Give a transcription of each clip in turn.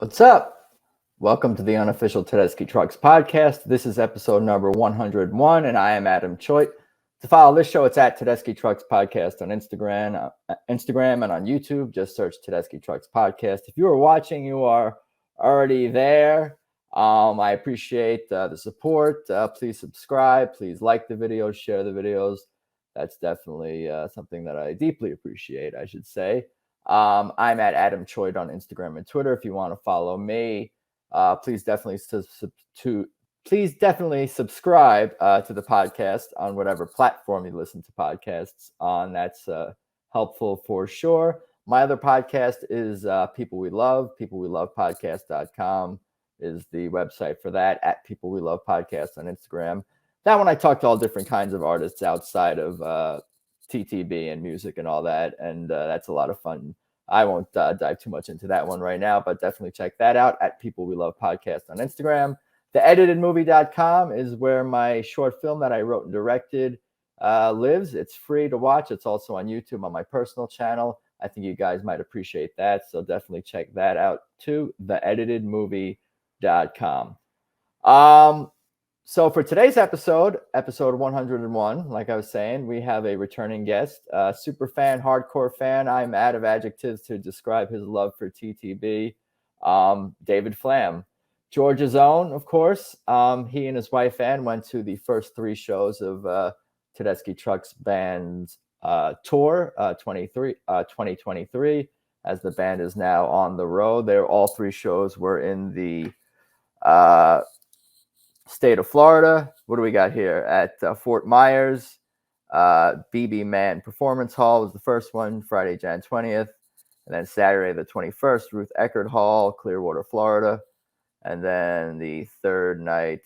What's up? Welcome to the unofficial Tedeschi Trucks podcast. This is episode number 101, and I am Adam Choit. To follow this show, it's at Tedeschi Trucks Podcast on Instagram and on YouTube. Just search Tedeschi Trucks Podcast. If you are watching, you are already there. I appreciate the support. Please subscribe. Please like the videos, share the videos. That's definitely something that I deeply appreciate, I should say. I'm at Adam Choit on Instagram and Twitter. If you want to follow me, please definitely subscribe to the podcast on whatever platform you listen to podcasts on. That's helpful for sure. My other podcast is People We Love. PeopleWeLovePodcast.com is the website for that. At People We Love Podcast on Instagram. That one I talk to all different kinds of artists outside of TTB and music and all that, and that's a lot of fun. I won't dive too much into that one right now, but definitely check that out at People We Love Podcast on Instagram. TheEditedMovie.com is where my short film that I wrote and directed lives. It's free to watch. It's also on YouTube on my personal channel. I think you guys might appreciate that, so definitely check that out too. TheEditedMovie.com. So for today's episode 101, like I was saying, we have a returning guest, super fan, hardcore fan. I'm out of adjectives to describe his love for TTB, David Flamm. Georgia's own, of course. He and his wife, Ann, went to the first three shows of Tedeschi Trucks Band's tour 2023, as the band is now on the road. All three shows were in the state of Florida. What do we got here? At Fort Myers, BB Man Performance Hall was the first one, Friday, Jan 20th. And then Saturday, the 21st, Ruth Eckerd Hall, Clearwater, Florida. And then the third night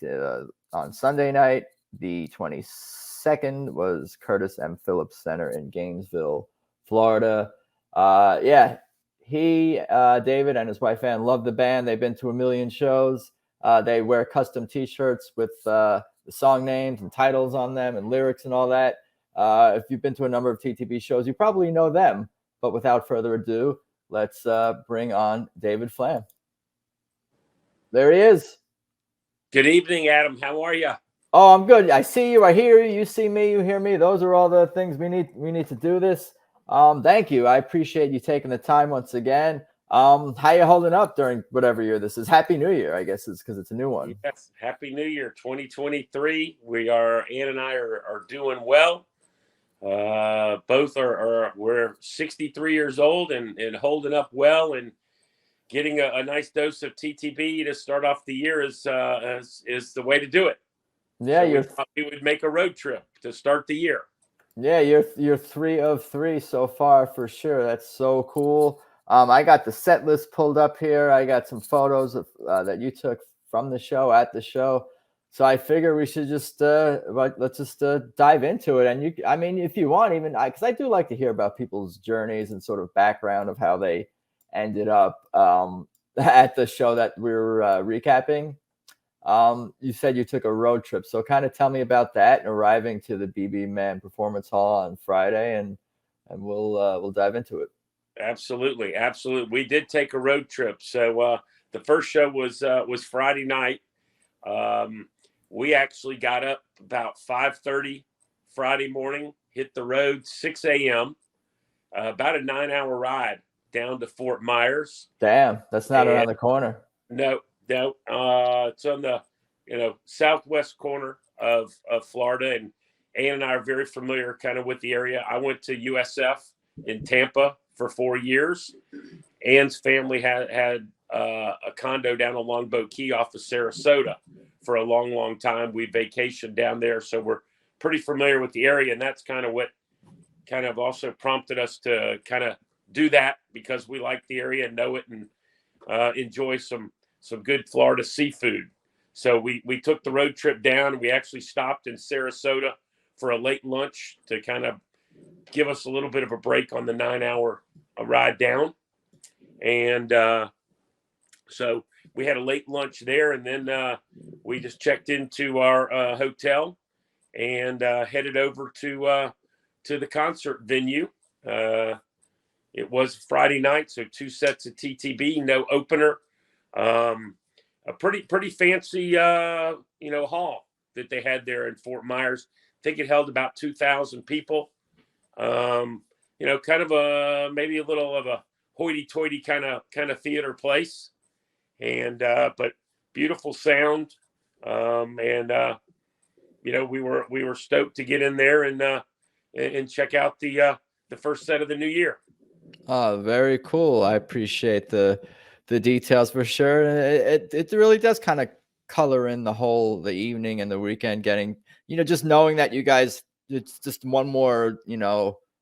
on Sunday night, the 22nd, was Curtis M. Phillips Center in Gainesville, Florida. David and his wife Ann love the band. They've been to a million shows. They wear custom T-shirts with the song names and titles on them and lyrics and all that. If you've been to a number of TTB shows, you probably know them. But without further ado, let's bring on David Flamm. There he is. Good evening, Adam. How are you? Oh, I'm good. I see you. I hear you. You see me. You hear me. Those are all the things we need to do this. Thank you. I appreciate you taking the time once again. How you holding up during whatever year this is? Happy New Year, I guess it's because it's a new one. Yes, Happy New Year 2023. Ann and I are doing well. Both we're 63 years old and holding up well, and getting a nice dose of TTB to start off the year is the way to do it. Yeah, so we would make a road trip to start the year. Yeah, you're 3 of 3 so far for sure. That's so cool. I got the set list pulled up here. I got some photos of that you took from the show, at the show. So I figure we should just let's just dive into it. And if you want, even because I do like to hear about people's journeys and sort of background of how they ended up at the show that we were recapping. You said you took a road trip, so kind of tell me about that and arriving to the BB Man Performance Hall on Friday, and we'll dive into it. Absolutely. We did take a road trip. So the first show was Friday night. We actually got up about 5:30 Friday morning, hit the road 6 a.m., about a 9-hour ride down to Fort Myers. Damn, that's not around the corner. No. It's on the southwest corner of Florida, and Ann and I are very familiar kind of with the area. I went to USF in Tampa for 4 years. Ann's family had a condo down on Longboat Key off of Sarasota for a long time. We vacationed down there, so we're pretty familiar with the area, and that's kind of what kind of also prompted us to kind of do that, because we like the area and know it, and enjoy some good Florida seafood. So we took the road trip down, and we actually stopped in Sarasota for a late lunch to kind of give us a little bit of a break on the 9-hour ride down. And so we had a late lunch there, and then we just checked into our hotel and headed over to the concert venue. It was Friday night, so 2 sets of TTB, no opener. A pretty fancy hall that they had there in Fort Myers. I think it held about 2,000 people. Kind of maybe a little of a hoity-toity kind of theater place, and but beautiful sound. We were stoked to get in there and check out the first set of the new year. Oh, very cool. I appreciate the details for sure. It really does kind of color in the evening and the weekend, getting, just knowing that you guys, it's just one more,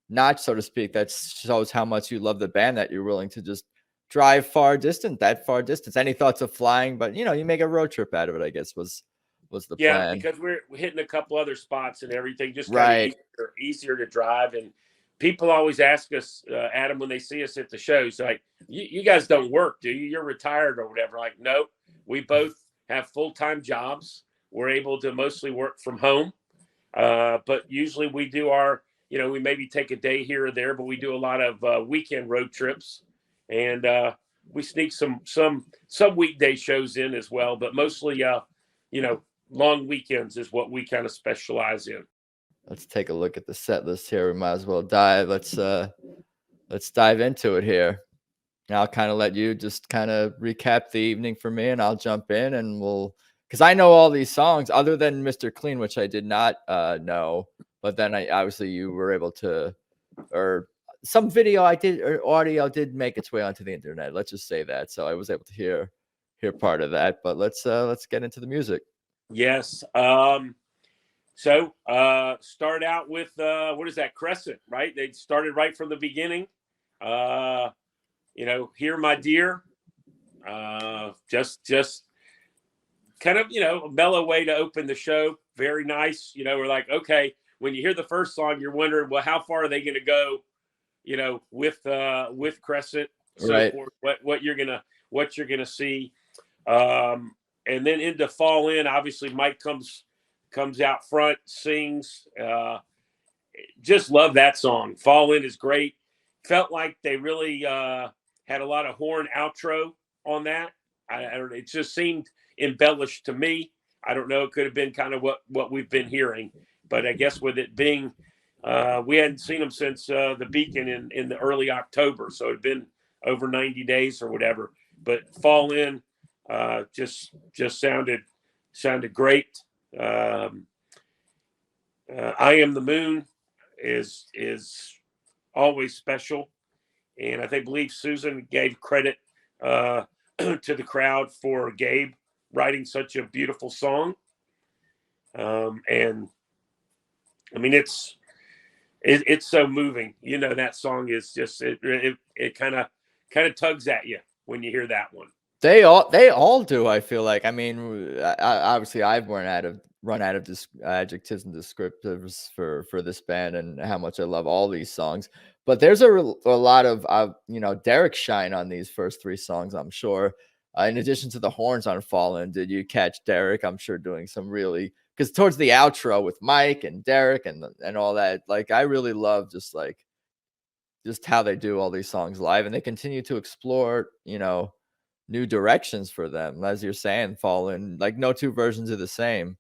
notch, so to speak, that shows how much you love the band, that you're willing to just drive that far distance. Any thoughts of flying? But you make a road trip out of it, I guess was the Yeah, plan. because we're hitting a couple other spots and everything, just kind of Right. easier to drive. And people always ask us, Adam, when they see us at the shows, like, you guys don't work, do you? You're retired or whatever. Like, no, we both have full-time jobs. We're able to mostly work from home. But usually we do we maybe take a day here or there, but we do a lot of weekend road trips, and we sneak some weekday shows in as well. But mostly, long weekends is what we kind of specialize in. Let's take a look at the set list here. We might as well dive. Let's dive into it here. And I'll kind of let you just kind of recap the evening for me, and I'll jump in, and because I know all these songs other than Mr. Clean, which I did not know, but then obviously you were able to, or some video I did, or audio did make its way onto the internet. Let's just say that. So I was able to hear part of that, but let's get into the music. Yes. So start out with what is that, Crescent, right? They started right from the beginning. Here, my dear. Just kind of, a mellow way to open the show. Very nice. We're like, okay, when you hear the first song, you're wondering, well, how far are they going to go, with Crescent, so Right. forth, what you're gonna see. And then into Fall In, obviously Mike comes out front, sings. Just love that song. Fall In is great. Felt like they really had a lot of horn outro on that. I don't know. It just seemed embellished to me. I don't know. It could have been kind of what we've been hearing, but I guess with it being, we hadn't seen them since the Beacon in the early October, so it'd been over 90 days or whatever. But Fall In just sounded great. I Am the Moon is always special, and I believe Susan gave credit to the crowd for Gabe writing such a beautiful song. And I mean, it's so moving. That song is just it kind of tugs at you when you hear that one. They all do. I feel like. I mean, obviously, I've run out of adjectives and descriptors for this band, and how much I love all these songs. But there's a lot of Derek shine on these first three songs, I'm sure. In addition to the horns on Fallen, did you catch Derek? I'm sure doing some really, because towards the outro with Mike and Derek and all that, like, I really love just how they do all these songs live, and they continue to explore new directions for them. As you're saying, Fallen, like, no two versions are the same.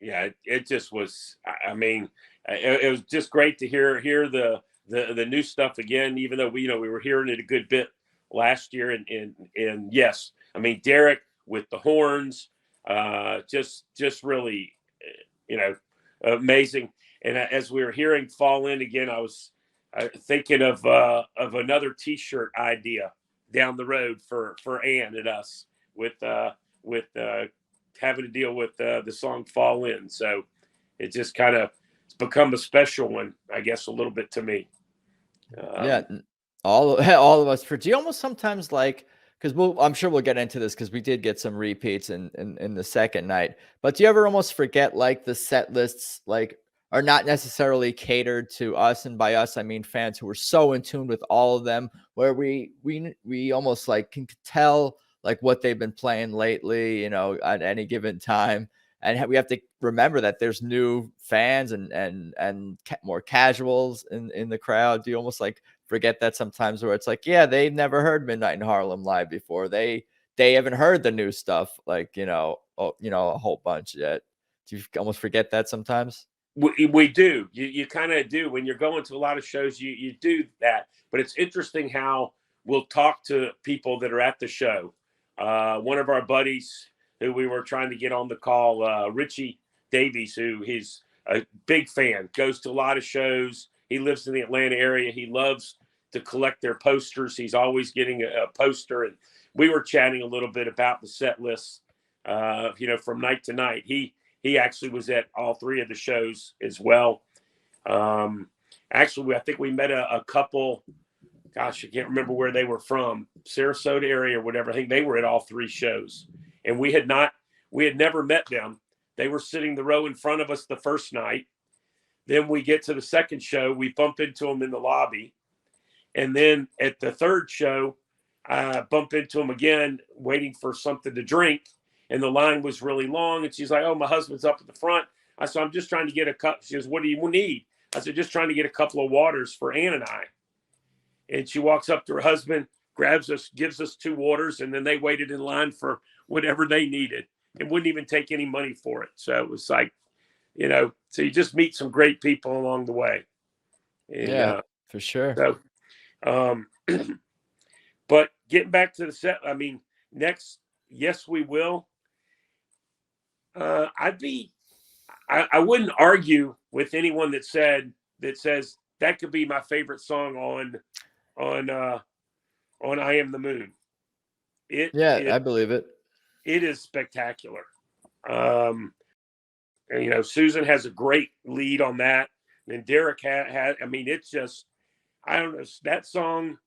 Yeah, it just was. I mean, it was just great to hear the new stuff again. Even though we were hearing it a good bit last year, and yes, I mean, Derek with the horns, just really, amazing. And as we were hearing Fall In again, I was thinking of another T-shirt idea down the road for Ann and us with having to deal with the song Fall In. So it just kind of, it's become a special one, I guess, a little bit to me. Yeah, all of us. Do you almost sometimes, like, because I'm sure we'll get into this, because we did get some repeats in the second night, but do you ever almost forget, like, the set lists, like, are not necessarily catered to us, and by us I mean fans who are so in tune with all of them, where we almost, like, can tell, like, what they've been playing lately, at any given time, and we have to remember that there's new fans and more casuals in the crowd. Do you almost, like, forget that sometimes, where it's like, yeah, they've never heard Midnight in Harlem live before, they they haven't heard the new stuff, like, a whole bunch yet. Do you almost forget that sometimes? We do. You kind of do when you're going to a lot of shows. You do that, but it's interesting how we'll talk to people that are at the show. One of our buddies who we were trying to get on the call, Richie Davies, who he's a big fan, goes to a lot of shows. He lives in the Atlanta area. He loves to collect their posters. He's always getting a poster. And we were chatting a little bit about the set list, from night to night. He actually was at all three of the shows as well. Actually, I think we met a couple. Gosh, I can't remember where they were from, Sarasota area or whatever. I think they were at all three shows, and we had never met them. They were sitting the row in front of us the first night. Then we get to the second show, we bump into them in the lobby, and then at the third show, I bump into them again, waiting for something to drink. And the line was really long. And she's like, "Oh, my husband's up at the front." I said, "I'm just trying to get a cup." She goes, "What do you need?" I said, "Just trying to get a couple of waters for Ann and I." And she walks up to her husband, grabs us, gives us 2 waters. And then they waited in line for whatever they needed and wouldn't even take any money for it. So it was like, so you just meet some great people along the way. And, yeah, for sure. So, but getting back to the set, next, Yes, We Will. I wouldn't argue with anyone that says that could be my favorite song on I Am the Moon. I believe it. It is spectacular. And, Susan has a great lead on that. And Derek had it's just, I don't know, that song.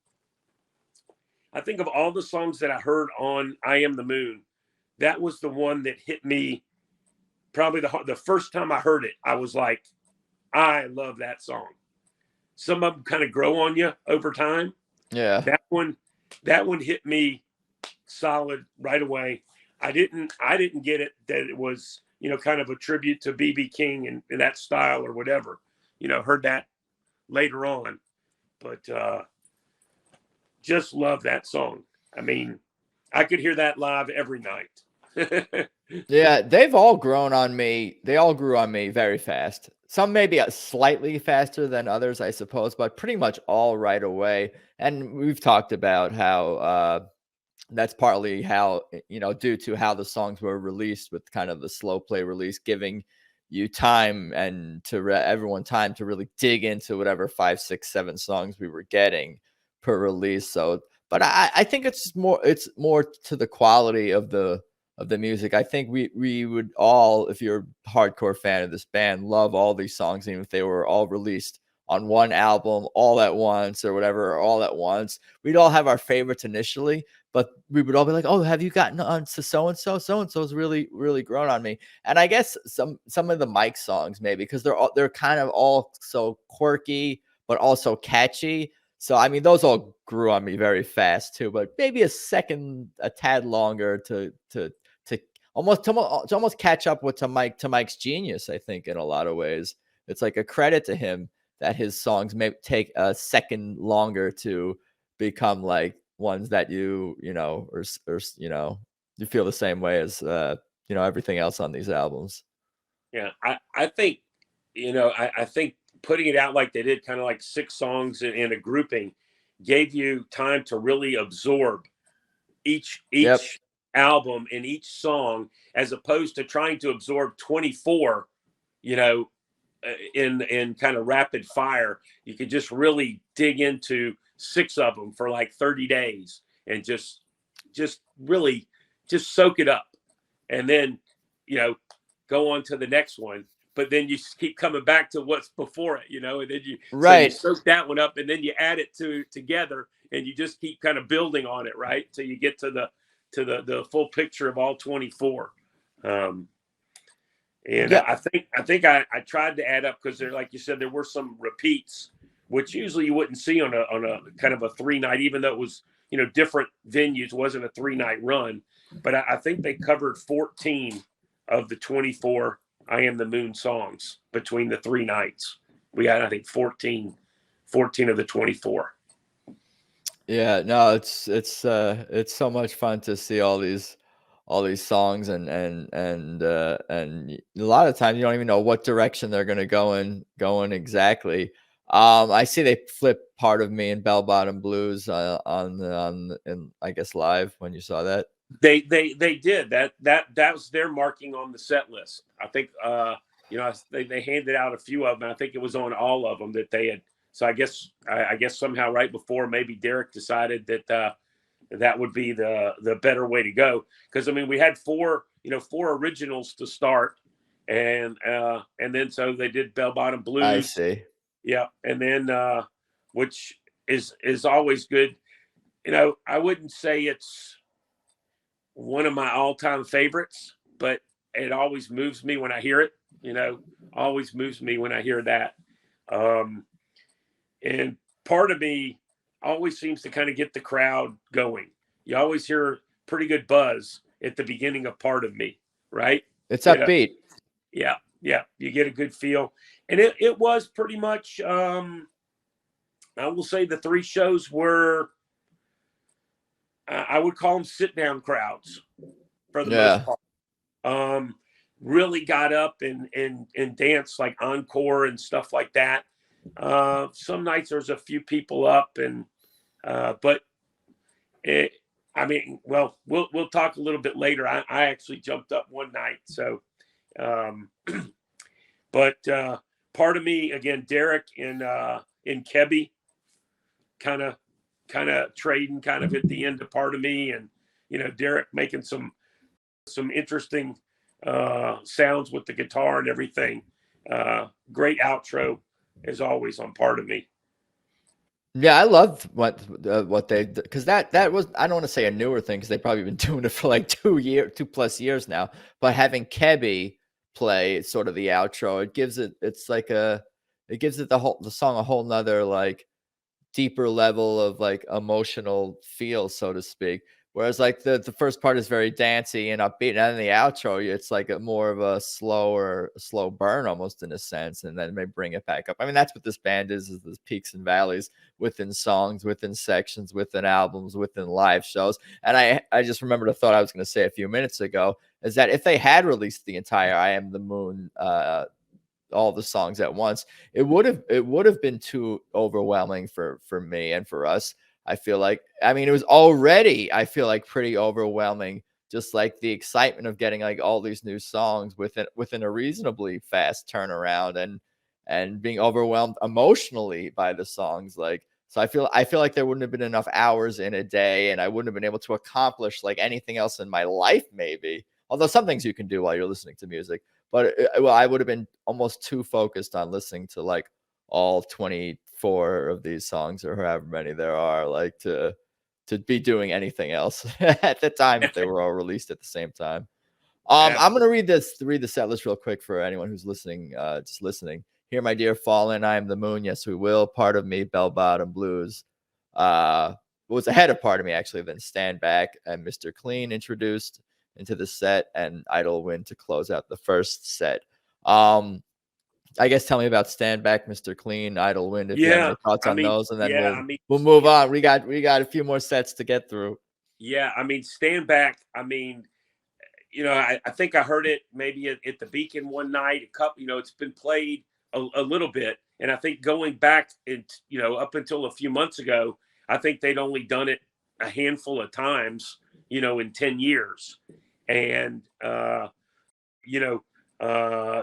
I think of all the songs that I heard on I Am the Moon, that was the one that hit me. Probably the first time I heard it, I was like, I love that song. Some of them kind of grow on you over time. Yeah. That one hit me solid right away. I didn't get it that it was, kind of a tribute to B.B. King and that style or whatever. Heard that later on. But just love that song. I could hear that live every night. Yeah, they've all grown on me. They all grew on me very fast. Some maybe slightly faster than others, I suppose, but pretty much all right away. And we've talked about how that's partly how, due to how the songs were released with kind of the slow play release, giving you time and to everyone time to really dig into whatever 5, 6, 7 songs we were getting per release. So, but I think it's more to the quality of the music. I think we would all, if you're a hardcore fan of this band, love all these songs, even if they were all released on one album all at once or whatever, or all at once. We'd all have our favorites initially, but we would all be like, "Oh, have you gotten on to so-and-so? So-and-so's really, really grown on me." And I guess some of the Mike songs, maybe, because they're kind of all so quirky, but also catchy. So, those all grew on me very fast too, but maybe a tad longer to almost catch up to Mike's genius, I think, in a lot of ways. It's like a credit to him that his songs may take a second longer to become like ones that you feel the same way as everything else on these albums. Yeah, I think I think putting it out like they did, kind of like 6 songs in a grouping, gave you time to really absorb each Yep. album and each song, as opposed to trying to absorb 24, in kind of rapid fire. You could just really dig into 6 of them for like 30 days and just really just soak it up, and then go on to the next one. But then you keep coming back to what's before it, and then right. So you soak that one up, and then you add it together, and you just keep kind of building on it, right, till you get to the full picture of all 24. And yeah. I think I tried to add up, because there, like you said, there were some repeats, which usually you wouldn't see on a kind of a 3-night, even though it was, different venues, wasn't a 3-night run. But I think they covered 14 of the 24 I Am the Moon songs between the 3 nights. We had, I think, 14 of the 24. Yeah, no, it's so much fun to see all these songs and a lot of times you don't even know what direction they're gonna go in exactly. I see they flipped Part of Me and Bell Bottom Blues in I guess live when you saw that. They did that was their marking on the set list. I think they handed out a few of them. I think it was on all of them that they had. So I guess somehow right before maybe Derek decided that that would be the better way to go, because I mean we had four originals to start, and then so they did Bell Bottom I Blues, see. yeah, and then which is always good. I wouldn't say it's one of my all-time favorites, but it always moves me when I hear it. Always moves me when I hear that. Um, and Part of Me always seems to kind of get the crowd going. You always hear pretty good buzz at the beginning of Part of Me, right? It's You know, upbeat. yeah, yeah. You get a good feel, and it was pretty much. I will say the three shows were. I would call them sit-down crowds for the most Yeah. part. Really got up and danced like encore and stuff like that. Some nights there's a few people up, and but it, I mean, well, we'll talk a little bit later. I actually jumped up one night, so um, but Part of Me again, Derek in Kebby, kind of trading kind of at the end of Part of Me, and Derek making some interesting sounds with the guitar and everything. Great outro as always on Part of Me. Yeah, I loved what they, because that was, I don't want to say a newer thing because they've probably been doing it for like 2+ years now. But having Kebby play sort of the outro, it gives it the song a whole nother like deeper level of like emotional feel, so to speak. Whereas like the first part is very dancy and upbeat, and then the outro, it's like a more of a slow burn almost in a sense, and then they bring it back up. I mean, that's what this band is the peaks and valleys within songs, within sections, within albums, within live shows. And I just remembered a thought I was going to say a few minutes ago, is that if they had released the entire I Am the Moon all the songs at once, it would have been too overwhelming for me and for us. I feel like, I mean, it was already, I feel like, pretty overwhelming, just like the excitement of getting like all these new songs within a reasonably fast turnaround, and being overwhelmed emotionally by the songs. Like, so I feel like there wouldn't have been enough hours in a day, and I wouldn't have been able to accomplish like anything else in my life, maybe. Although some things you can do while you're listening to music, but well, I would have been almost too focused on listening to like all 24 of these songs or however many there are, like to be doing anything else at the time if they were all released at the same time. I'm gonna read the set list real quick for anyone who's listening, just listening. Here, My Dear Fallen, I Am the Moon, Yes We Will, Part of Me, Bell Bottom Blues. Was ahead of Part of Me actually, then Stand Back and Mr. Clean introduced into the set, and Idle Wind to close out the first set. I guess tell me about Stand Back, Mr. Clean, Idle Wind, if you have Yeah, any thoughts I on mean, those, and then yeah, we'll I mean, we'll move on. We got a few more sets to get through. yeah, I mean, Stand Back. I mean, I think I heard it maybe at the Beacon one night. A couple, it's been played a little bit, and I think going back and up until a few months ago, I think they'd only done it a handful of times, in 10 years, and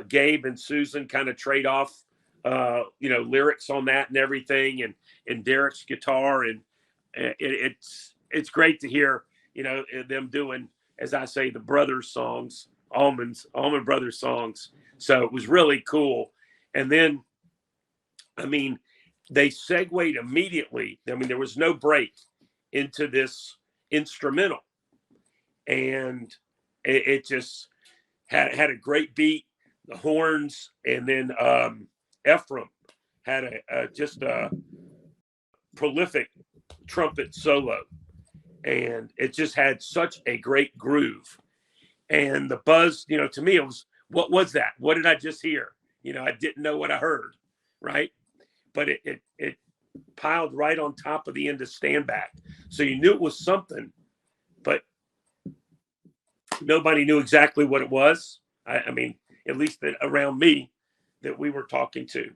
Gabe and Susan kind of trade off, lyrics on that and everything, and Derek's guitar, and it's great to hear, them doing, as I say, the brothers songs, Allman Brothers songs. So it was really cool. And then, I mean, they segued immediately. I mean, there was no break into this instrumental, and it just had a great beat, the horns, and then Ephraim had just a prolific trumpet solo, and it just had such a great groove. And the buzz, to me, it was, what was that? What did I just hear? I didn't know what I heard, right? But piled right on top of the end of Stand Back. So you knew it was something, but nobody knew exactly what it was. I mean, at least around me that we were talking to.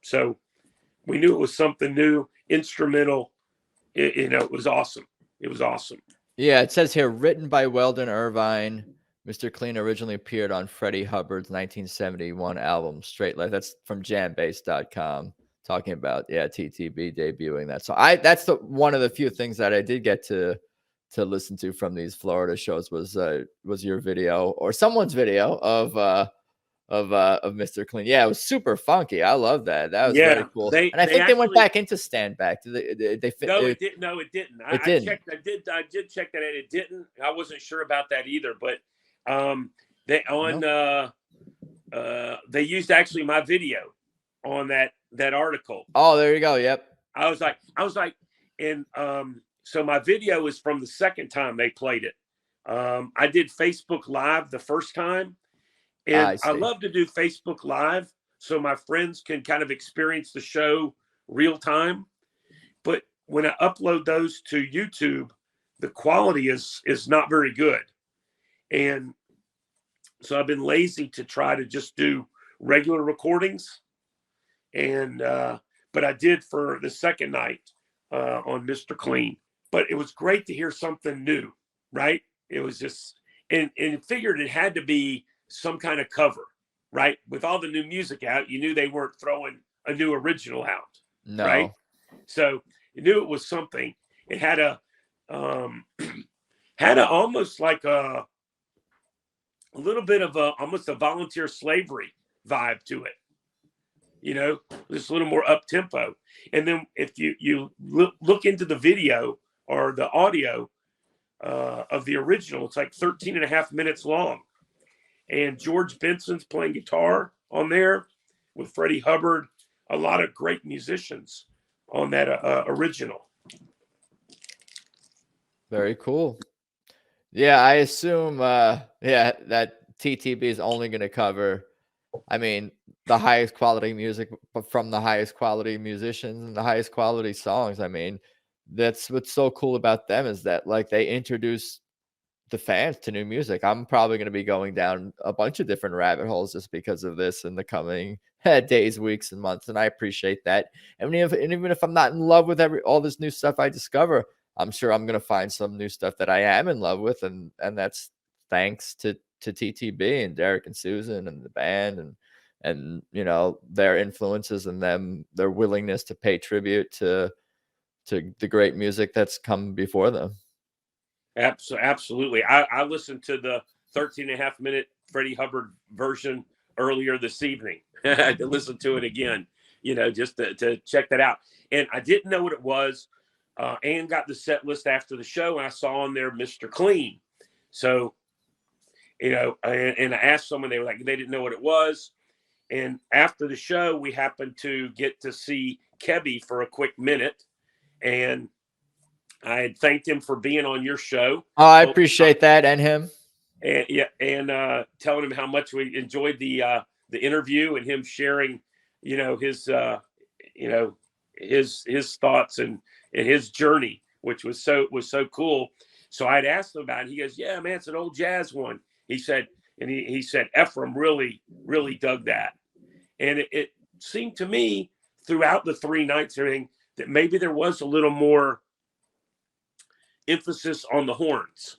So we knew it was something new, instrumental. It was awesome. It was awesome. Yeah, it says here, written by Weldon Irvine. Mr. Clean originally appeared on Freddie Hubbard's 1971 album, Straight Life. That's from jambase.com, talking about, TTB debuting that. So that's one of the few things that I did get to listen to from these Florida shows was your video or someone's video of Mr. Clean. Yeah, it was super funky. I love that. That was very cool. And I think they went back into Stand Back. They fit? No, it didn't. No, it didn't. It didn't. Checked. I did check that, and it didn't. I wasn't sure about that either. But they used actually my video on that article. Oh, there you go. Yep. I was like, and so my video is from the second time they played it. I did Facebook Live the first time. And I love to do Facebook Live so my friends can kind of experience the show real time. But when I upload those to YouTube, the quality is not very good. And so I've been lazy to try to just do regular recordings. And but I did for the second night on Mr. Clean. But it was great to hear something new, right? It was just, and figured it had to be some kind of cover, right? With all the new music out, you knew they weren't throwing a new original out, no. Right? So you knew it was something. It had a almost like a little bit of almost a volunteer slavery vibe to it, just a little more up tempo. And then if you look into the video or the audio of the original, it's like 13 and a half minutes long. And George Benson's playing guitar on there with Freddie Hubbard. A lot of great musicians on that original. Very cool. Yeah, I assume, that TTB is only going to cover, the highest quality music from the highest quality musicians and the highest quality songs. That's what's so cool about them is that, like, they introduce the fans to new music. I'm probably going to be going down a bunch of different rabbit holes just because of this in the coming days, weeks, and months. And I appreciate that. And even if I'm not in love with all this new stuff I discover, I'm sure I'm going to find some new stuff that I am in love with. And that's thanks to TTB and Derek and Susan and the band and their influences and their willingness to pay tribute to the great music that's come before them. Absolutely. I listened to the 13 and a half minute Freddie Hubbard version earlier this evening. I had to listen to it again, just to check that out. And I didn't know what it was. Ann got the set list after the show, and I saw on there Mr. Clean. So, and I asked someone, they were like, they didn't know what it was. And after the show, we happened to get to see Kebby for a quick minute. And I had thanked him for being on your show. Oh, I appreciate that, and him. And telling him how much we enjoyed the interview and him sharing, his thoughts and his journey, which was so cool. So I'd asked him about it. He goes, "Yeah, man, it's an old jazz one." He said, and he said Ephraim really, really dug that. And it seemed to me throughout the 3 nights, everything, that maybe there was a little more emphasis on the horns,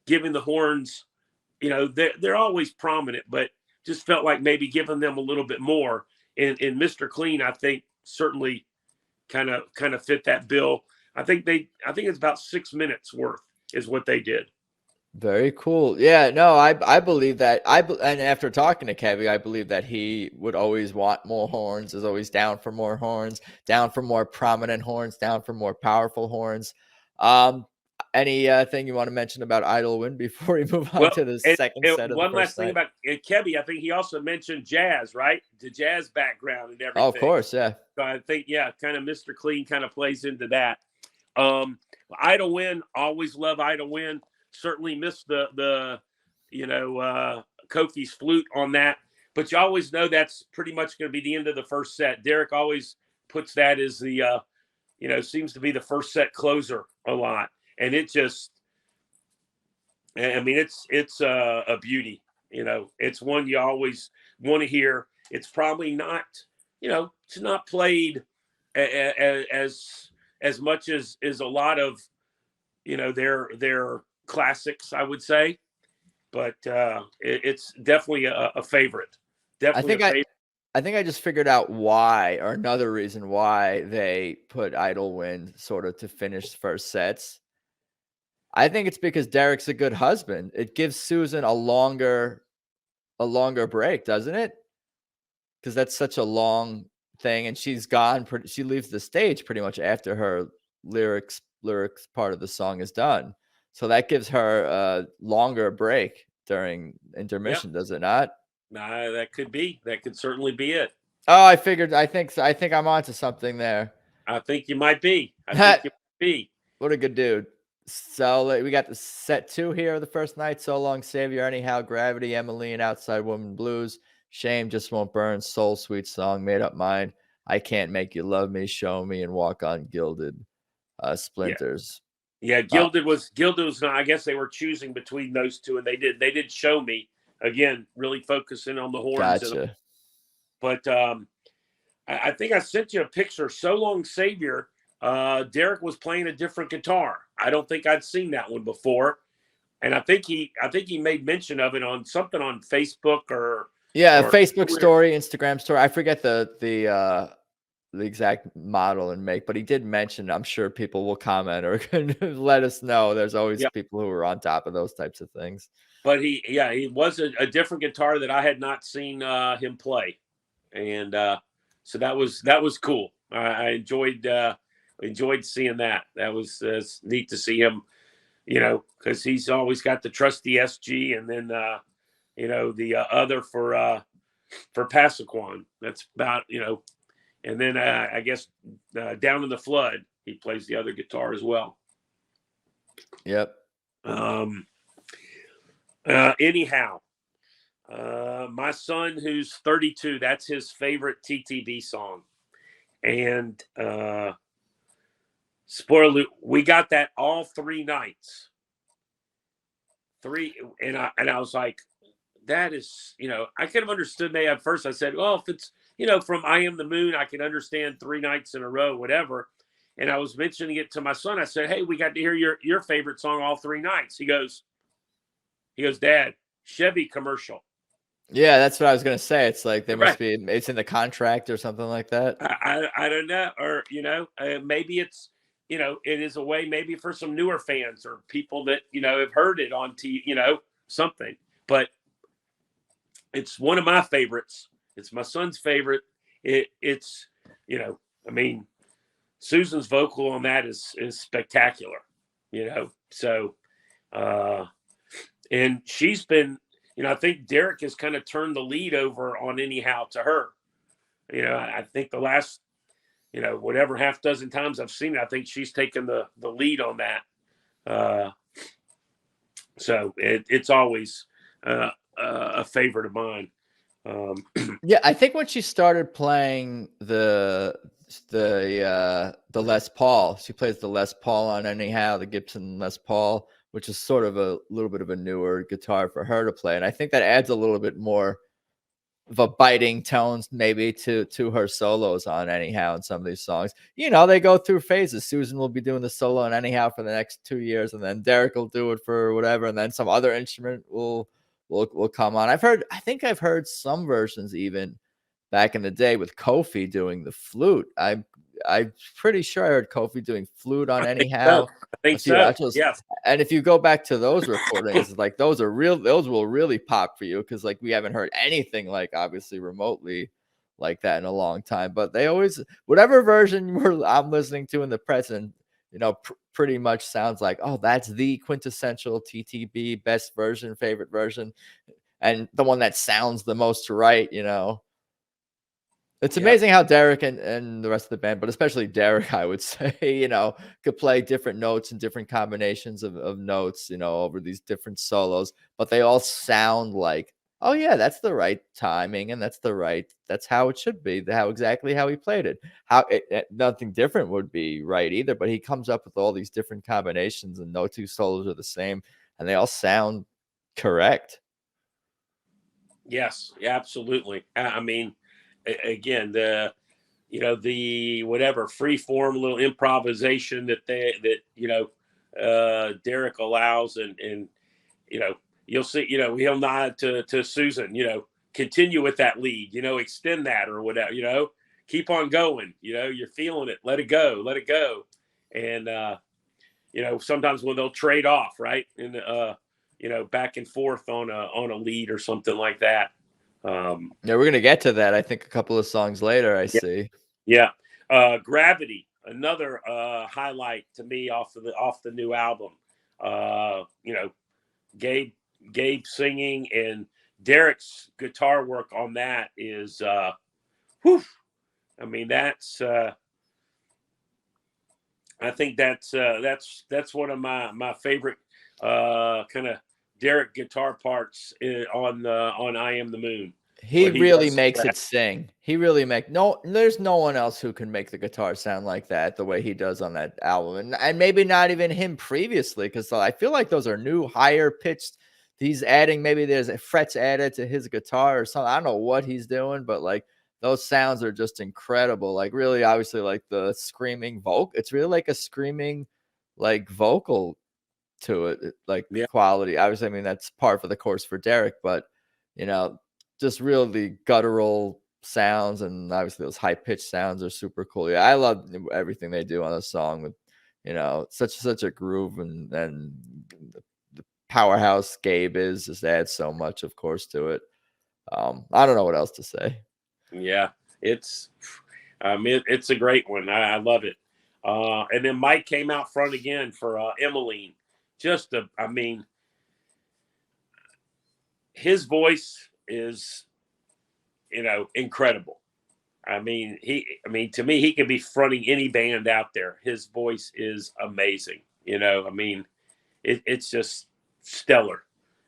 giving the horns, they're always prominent, but just felt like maybe giving them a little bit more. And Mr. Clean, I think, certainly kind of fit that bill. I think it's about 6 minutes worth is what they did. Very cool. Yeah, no, I believe that. And after talking to Kevin, I believe that he would always want more horns, is always down for more horns, down for more prominent horns, down for more powerful horns. Anything you want to mention about Idle Wind before we move on to the second set of one the last first thing night? about Kebby, I think he also mentioned jazz, right? The jazz background and everything. Oh, of course, yeah. So I think, kind of Mr. Clean kind of plays into that. Idle Wind, always love Idle Wind. Certainly missed the Kofi's flute on that, but you always know that's pretty much going to be the end of the first set. Derek always puts that as the seems to be the first set closer a lot, and it just, I mean, it's a beauty. It's one you always want to hear. It's probably not, it's not played as much as a lot of their classics, I would say, but it's definitely a favorite. Definitely a favorite. I think I just figured out why, or another reason why they put Idle Wind sort of to finish first sets. I think it's because Derek's a good husband. It gives Susan a longer break, doesn't it? Because that's such a long thing, and she's gone. She leaves the stage pretty much after her lyrics part of the song is done. So that gives her a longer break during intermission, does it not? That could be. That could certainly be it. Oh, I think I'm onto something there. I think you might be. What a good dude. So we got the set 2 here the first night. So Long Savior, Anyhow, Gravity, Emmeline, Outside Woman Blues, Shame Just Won't Burn, Soul Sweet Song, Made Up Mind, I Can't Make You Love Me, Show Me, and Walk on Gilded Splinters. Yeah, Gilded was not. I guess they were choosing between those two, and they did Show Me again, really focusing on the horns. Gotcha. But I think I sent you a picture. So Long Savior. Derek was playing a different guitar. I don't think I'd seen that one before, and I think he made mention of it on something on Facebook or Facebook Twitter. Story, Instagram story. I forget the exact model and make, but he did mention. I'm sure people will comment or let us know. There's always people who are on top of those types of things. But he was a different guitar that I had not seen him play, and so that was cool. I enjoyed seeing that. That was neat to see him, because he's always got the trusty SG, and then the other for Passaquan. That's about, and then I guess Down in the Flood, he plays the other guitar as well. Yep. Anyhow, my son, who's 32, that's his favorite TTB song, and spoiler, we got that all 3 nights. And I was like, that is, I could have understood maybe at first. I said, well, if it's, from I Am the Moon, I can understand 3 nights in a row, whatever. And I was mentioning it to my son. I said, hey, we got to hear your favorite song all 3 nights. He goes, Dad, Chevy commercial. Yeah, that's what I was going to say. It's like there must be, it's in the contract or something like that. I don't know. Or, maybe it's, it is a way maybe for some newer fans or people that, have heard it on TV, something. But it's one of my favorites. It's my son's favorite. It's, I mean, Susan's vocal on that is spectacular, So, and she's been, I think Derek has kind of turned the lead over on Anyhow to her. I think the last, whatever half dozen times I've seen it, I think she's taken the lead on that. So it's always a favorite of mine. Yeah, I think when she started playing the Les Paul, she plays the Les Paul on Anyhow, the Gibson Les Paul, which is sort of a little bit of a newer guitar for her to play. And I think that adds a little bit more of a biting tones maybe to her solos on Anyhow in some of these songs. They go through phases. Susan will be doing the solo on Anyhow for the next 2 years, and then Derek will do it for whatever, and then some other instrument will come on. I think I've heard some versions even back in the day with Kofi doing the flute. I'm pretty sure I heard Kofi doing flute on Anyhow. I think so. Yes. And if you go back to those recordings, like those will really pop for you, because like we haven't heard anything like obviously remotely like that in a long time. But they always, whatever version I'm listening to in the present, pretty much sounds like, oh, that's the quintessential TTB best version, favorite version, and the one that sounds the most right. It's amazing how Derek and the rest of the band, but especially Derek, I would say, could play different notes and different combinations of notes, over these different solos, but they all sound like oh yeah, that's the right timing, and that's how it should be, exactly how he played it. Nothing different would be right either, but he comes up with all these different combinations, and no two solos are the same, and they all sound correct. Yes, absolutely. I mean, again, the whatever free form little improvisation that Derek allows, and you'll see, he'll nod to Susan, continue with that lead, extend that or whatever, keep on going, you're feeling it, let it go. And sometimes when they'll trade off, right, and back and forth on a lead or something like that. Yeah, we're gonna get to that, I think, a couple of songs later, I Yeah, see. yeah. Gravity, another highlight to me off the new album. Gabe Gabe singing and Derek's guitar work on that is whew, I mean I think that's one of my favorite kind of Derek guitar parts on I Am the Moon. He Where he really does makes that. it sing. He really there's no one else who can make the guitar sound like that the way he does on that album. And maybe not even him previously, because I feel like those are new, higher pitched. He's adding, maybe there's frets added to his guitar or something. I don't know what he's doing, but like those sounds are just incredible. Like really, obviously, like the screaming vocal. It's really like a screaming like vocal to it, like Yeah. quality. Obviously, I mean that's part of the course for Derek, but you know, just really guttural sounds, and obviously those high pitched sounds are super cool. Yeah, I love everything they do on the song with, such a groove, and the powerhouse Gabe is just adds so much, of course, to it. I don't know what else to say. Yeah, it's it's a great one. I love it. And then Mike came out front again for Emmeline. I mean, his voice is, incredible. I mean, to me, he could be fronting any band out there. His voice is amazing. It's just stellar,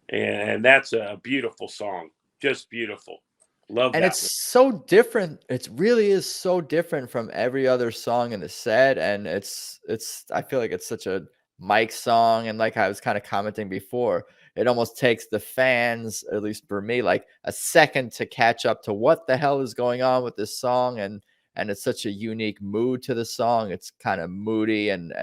and that's a beautiful song. Just beautiful. Love And that it's one. so different. It really is so different from every other song in the set. And I feel like it's such a Mike song. And like I was kind of commenting before, it almost takes the fans, at least for me, like a second to catch up to what the hell is going on with this song. And it's such a unique mood to the song. It's kind of moody and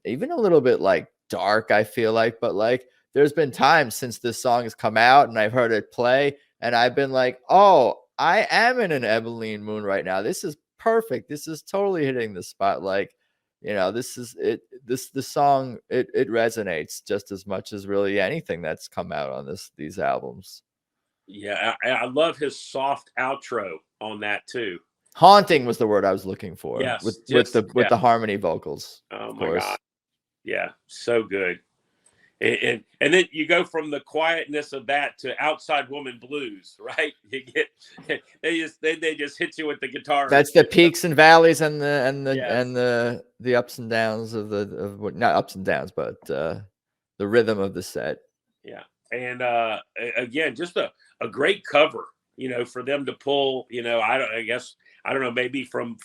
even a little bit like dark, I feel like. But like there's been times since this song has come out and I've heard it play, and I've been like, oh, I am in an Ebeline moon right now. This is perfect. This is totally hitting the spot. Like, this is it. The song, it resonates just as much as really anything that's come out on these albums. Yeah, I love his soft outro on that too. Haunting was the word I was looking for, Yes, with just yeah. the harmony vocals, Oh of my God. course. Yeah, so good. And then you go from the quietness of that to Outside Woman Blues, right? You get they just hit you with the guitar. That's the peaks and valleys and Yes. the ups and downs of what, not ups and downs, but the rhythm of the set. Yeah. And again, just a great cover, for them to pull, I guess I don't know, maybe from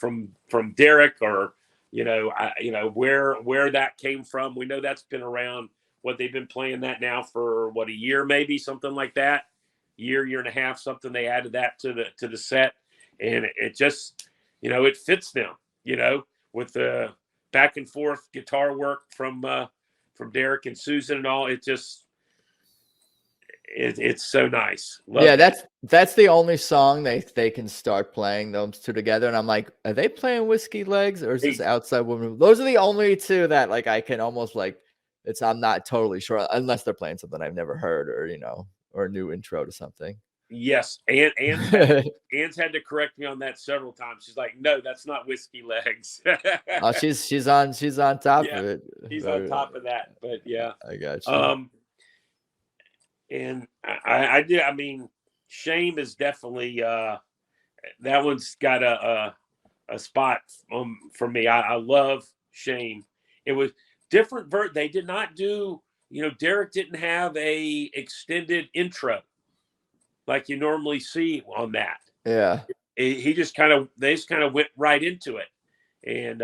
Derek, or where that came from. We know that's been around. What, they've been playing that now for what, a year, maybe something like that. Year and a half, something. They added that to the set, and it just, it fits them, with the back and forth guitar work from Derek and Susan and all. It's so nice. Love Yeah, that. that's the only song they can start playing those two together, and I'm like, are they playing Whiskey Legs or is this Outside Woman? Those are the only two that like I can almost like. I'm not totally sure unless they're playing something I've never heard, or a new intro to something. Yes, and Anne's had to correct me on that several times. She's like, "No, that's not Whiskey Legs." Oh, she's on top Yeah, of it. he's on top of that. But yeah, I got you. um, and I do. I mean, Shame is definitely that one's got a spot for me. I love Shame. It was different. They did not do. Derek didn't have a extended intro. like you normally see on that. Yeah. They just kind of went right into it. And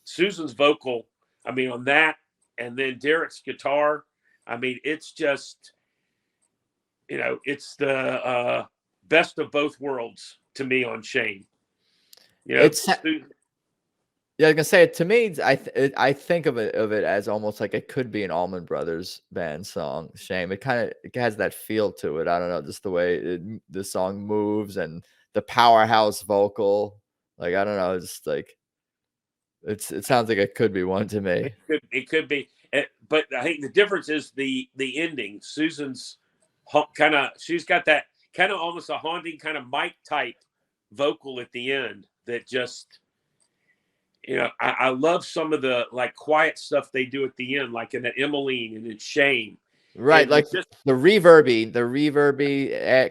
Susan's vocal, I mean, on that, and then Derek's guitar, I mean, it's just, it's the best of both worlds to me on Shane. It's yeah, I was gonna say, to me, I think of it as almost like it could be an Allman Brothers band song. Shame. It has that feel to it. I don't know, just the way the song moves and the powerhouse vocal. Like, I don't know, just like it sounds like it could be one to me. It could be, but I think the difference is the ending. Susan's she's got that kind of almost a haunting kind of Mike type vocal at the end that just, I love some of the like quiet stuff they do at the end, like in the Emmeline and in Shame. Right, And like the reverby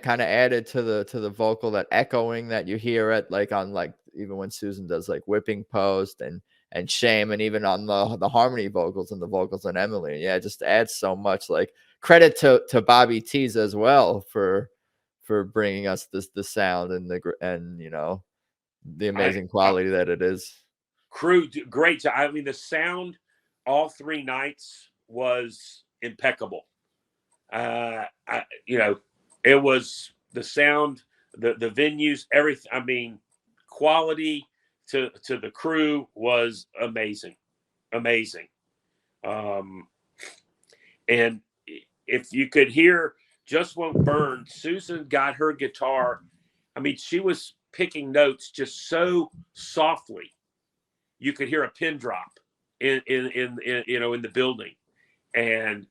kind of added to the vocal, that echoing that you hear it, like on, like, even when Susan does like Whipping Post and Shame, and even on the harmony vocals and the vocals on Emily. Yeah, it just adds so much. Like, credit to Bobby Tees as well for bringing us the sound and the amazing quality that it is. Crew, great job. I mean, the sound all 3 nights was impeccable. It was the sound, the venues, everything. I mean, quality to the crew was amazing. And if you could hear Just Won't Burn, Susan got her guitar. I mean, she was picking notes just so softly. You could hear a pin drop in the building. And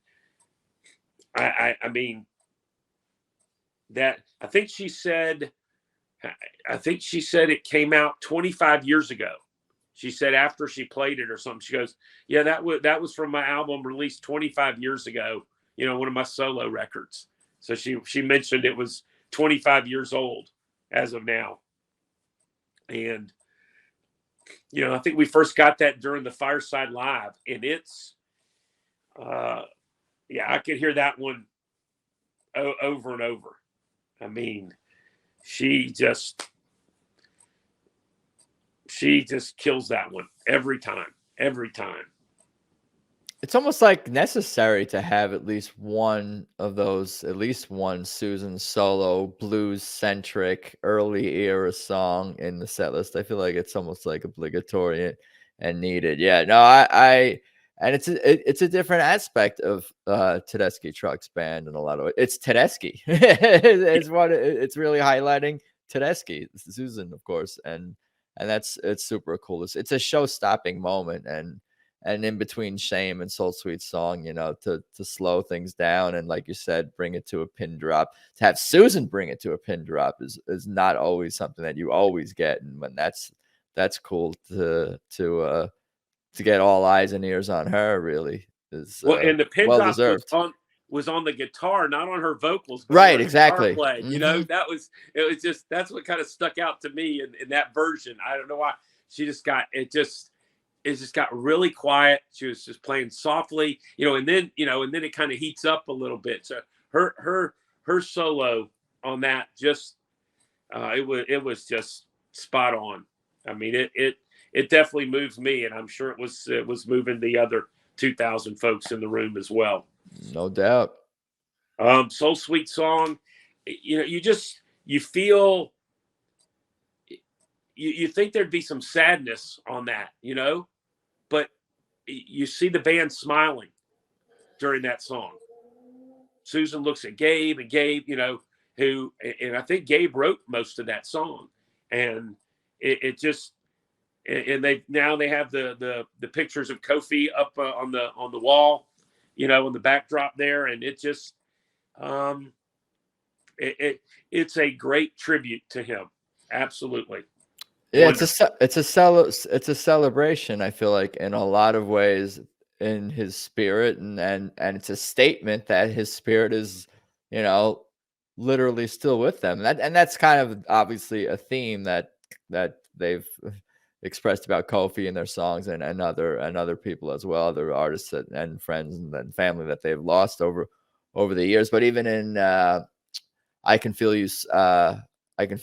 I mean, that I think she said it came out 25 years ago. She said after she played it or something, she goes, yeah, that was from my album released 25 years ago, one of my solo records. So she mentioned it was 25 years old as of now. And I think we first got that during the Fireside Live, and it's I could hear that one over and over. I mean, she just kills that one every time. It's almost like necessary to have at least one of those, at least one Susan solo blues centric early era song in the set list. I feel like it's almost like obligatory and needed. Yeah, no, and it's a different aspect of Tedeschi Trucks Band in a lot of ways. It's Tedeschi. It's really highlighting Tedeschi, Susan, of course, and it's super cool. It's a show-stopping moment, and in between Shame and Soul Sweet Song, to slow things down and, like you said, bring it to a pin drop. To have Susan bring it to a pin drop is not always something that you always get, and when that's cool to get all eyes and ears on her, really is and the pin well drop deserved. was on the guitar, not on her vocals, but right? Exactly. Mm-hmm. That's what kind of stuck out to me in that version. I don't know why. She just got it. It just got really quiet. She was just playing softly, and then it kind of heats up a little bit. So her solo on that just it was just spot on. I mean, it definitely moves me, and I'm sure it was moving the other 2,000 folks in the room as well. No doubt. Soul Sweet Song, you feel. You think there'd be some sadness on that, but you see the band smiling during that song. Susan looks at Gabe, and Gabe, and I think Gabe wrote most of that song, and it just, and they have the pictures of Kofi up on the wall, on the backdrop there, and it just, it's a great tribute to him, absolutely. Yeah, it's a celebration, I feel like, in a lot of ways, in his spirit, and it's a statement that his spirit is, literally still with them. And that's kind of obviously a theme that they've expressed about Kofi in their songs, and other people as well, other artists and friends and family that they've lost over the years. But even in I can feel you. I can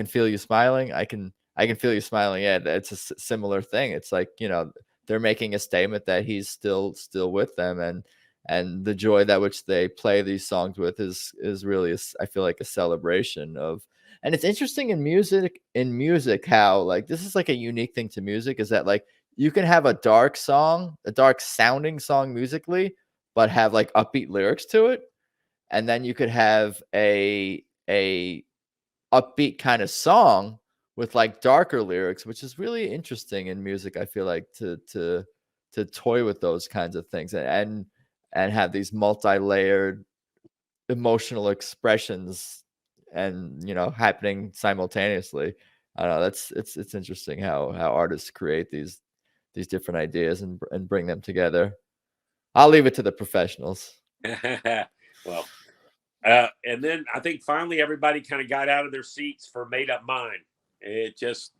feel you smiling. I can feel you smiling. Yeah, it's a similar thing. It's like, they're making a statement that he's still with them, and the joy that which they play these songs with is really, I feel like, a celebration of. And it's interesting in music how, like, this is like a unique thing to music, is that, like, you can have a dark sounding song musically, but have like upbeat lyrics to it, and then you could have a upbeat kind of song with like darker lyrics, which is really interesting in music. I feel like to toy with those kinds of things, and have these multi-layered emotional expressions, and happening simultaneously. I don't know. It's interesting how artists create these different ideas and bring them together. I'll leave it to the professionals. Well, and then I think finally everybody kind of got out of their seats for Made Up Mind. It just,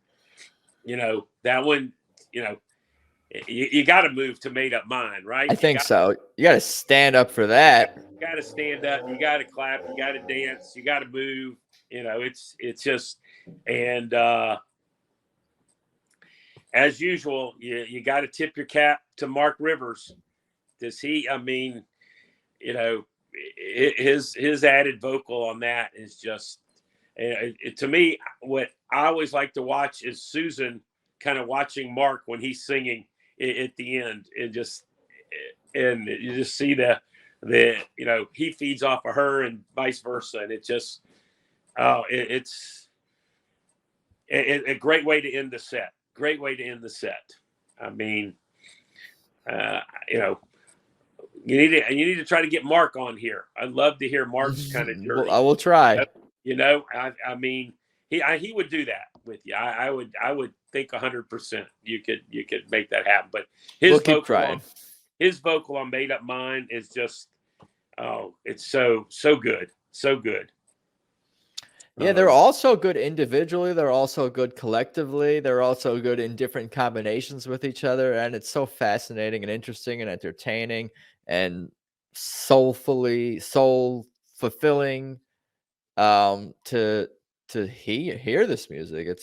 that one, you got to move to Made Up Mind, right? I think so. You got to stand up for that. You got to stand up. You got to clap. You got to dance. You got to move. It's just, and as usual, you got to tip your cap to Mark Rivers. Does he? I mean, his added vocal on that is just, to me, what I always like to watch is Susan kind of watching Mark when he's singing at the end, and you just see the he feeds off of her and vice versa, and it just it's a great way to end the set. Great way to end the set. I mean, you need to try to get Mark on here. I'd love to hear Mark's kind of journey. I will try. I mean, he would do that with you. I would think 100% you could make that happen. But we'll keep trying. His vocal on Made Up Mind is just, it's so good, so good. Yeah, they're also good individually. They're also good collectively. They're also good in different combinations with each other. And it's so fascinating and interesting and entertaining and soul fulfilling to hear this music.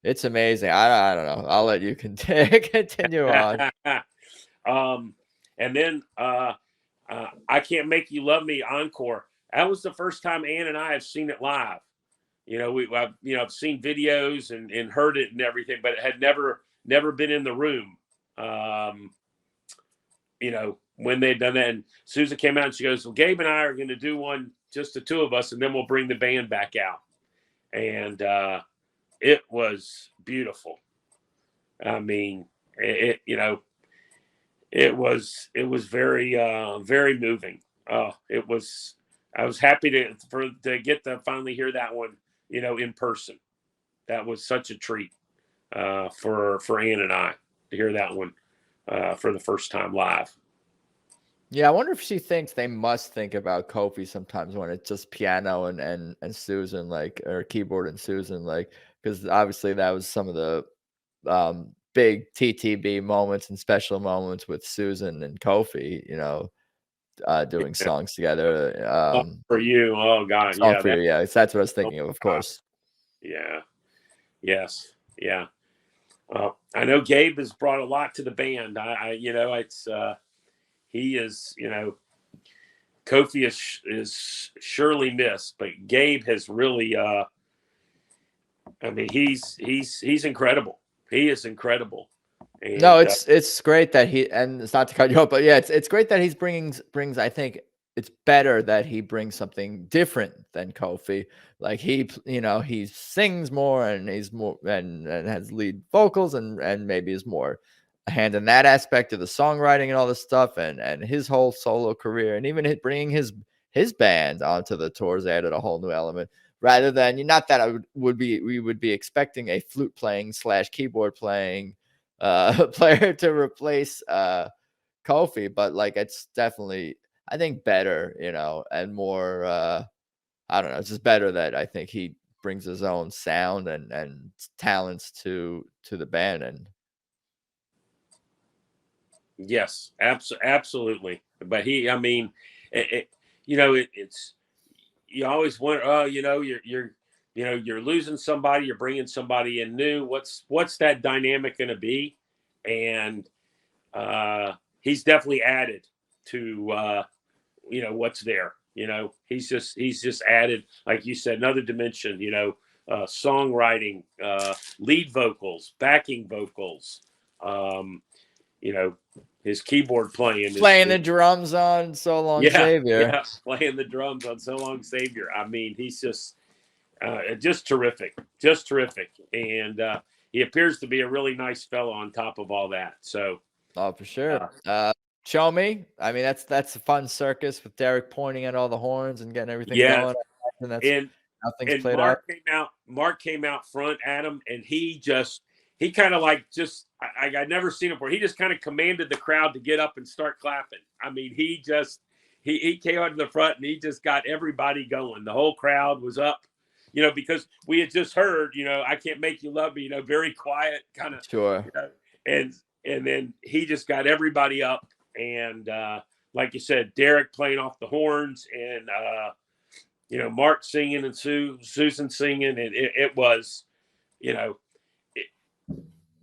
It's amazing. I don't know. I'll let you continue on. And then I Can't Make You Love Me encore. That was the first time Ann and I have seen it live. I've seen videos and heard it and everything, but it had never been in the room. When they'd done that, and Susan came out and she goes, "Well, Gabe and I are going to do one, just the two of us, and then we'll bring the band back out." And it was beautiful. I mean, it was very very moving. I was happy to get to finally hear that one, in person. That was such a treat for Ann and I to hear that one for the first time live. Yeah, I wonder if she thinks they must think about Kofi sometimes when it's just piano and Susan, like, or keyboard and Susan, like, because obviously that was some of the big TTB moments and special moments with Susan and Kofi, doing songs together. For you, oh God, Song for you, yeah, that's what I was thinking of course. Yeah, yes, yeah. I know Gabe has brought a lot to the band. It's he is, Kofi is surely missed, but Gabe has really. I mean, he's incredible. He is incredible. And, no, it's great that and it's not to cut you off, but yeah, it's great that he's brings. I think it's better that he brings something different than Kofi. Like he sings more and he's more and has lead vocals and maybe is more a hand in that aspect of the songwriting and all this stuff and his whole solo career, and even bringing his band onto the tours added a whole new element. Rather than, not that we would be expecting a flute playing / keyboard playing player to replace Kofi, but like it's definitely, I think, better, and more I don't know, it's just better that I think he brings his own sound and talents to the band. And yes, absolutely. But he, I mean, it's you always wonder, oh, you're losing somebody, you're bringing somebody in new. What's that dynamic going to be? And he's definitely added to what's there. He's just added, like you said, another dimension. Songwriting, lead vocals, backing vocals. His keyboard playing, the drums on So Long Savior. Yeah, playing the drums on So Long Savior. I mean, he's just terrific, and he appears to be a really nice fellow on top of all that. So, oh, for sure. Show me. I mean, that's a fun circus with Derek pointing at all the horns and getting everything going. And that's how things played out. Mark came out front, Adam, and he kind of like I'd never seen him before. He just kind of commanded the crowd to get up and start clapping. I mean, he came out to the front and he just got everybody going. The whole crowd was up, because we had just heard, I Can't Make You Love Me, very quiet kind of. Sure. And then he just got everybody up. And like you said, Derek playing off the horns and, Mark singing and Susan singing. And it was,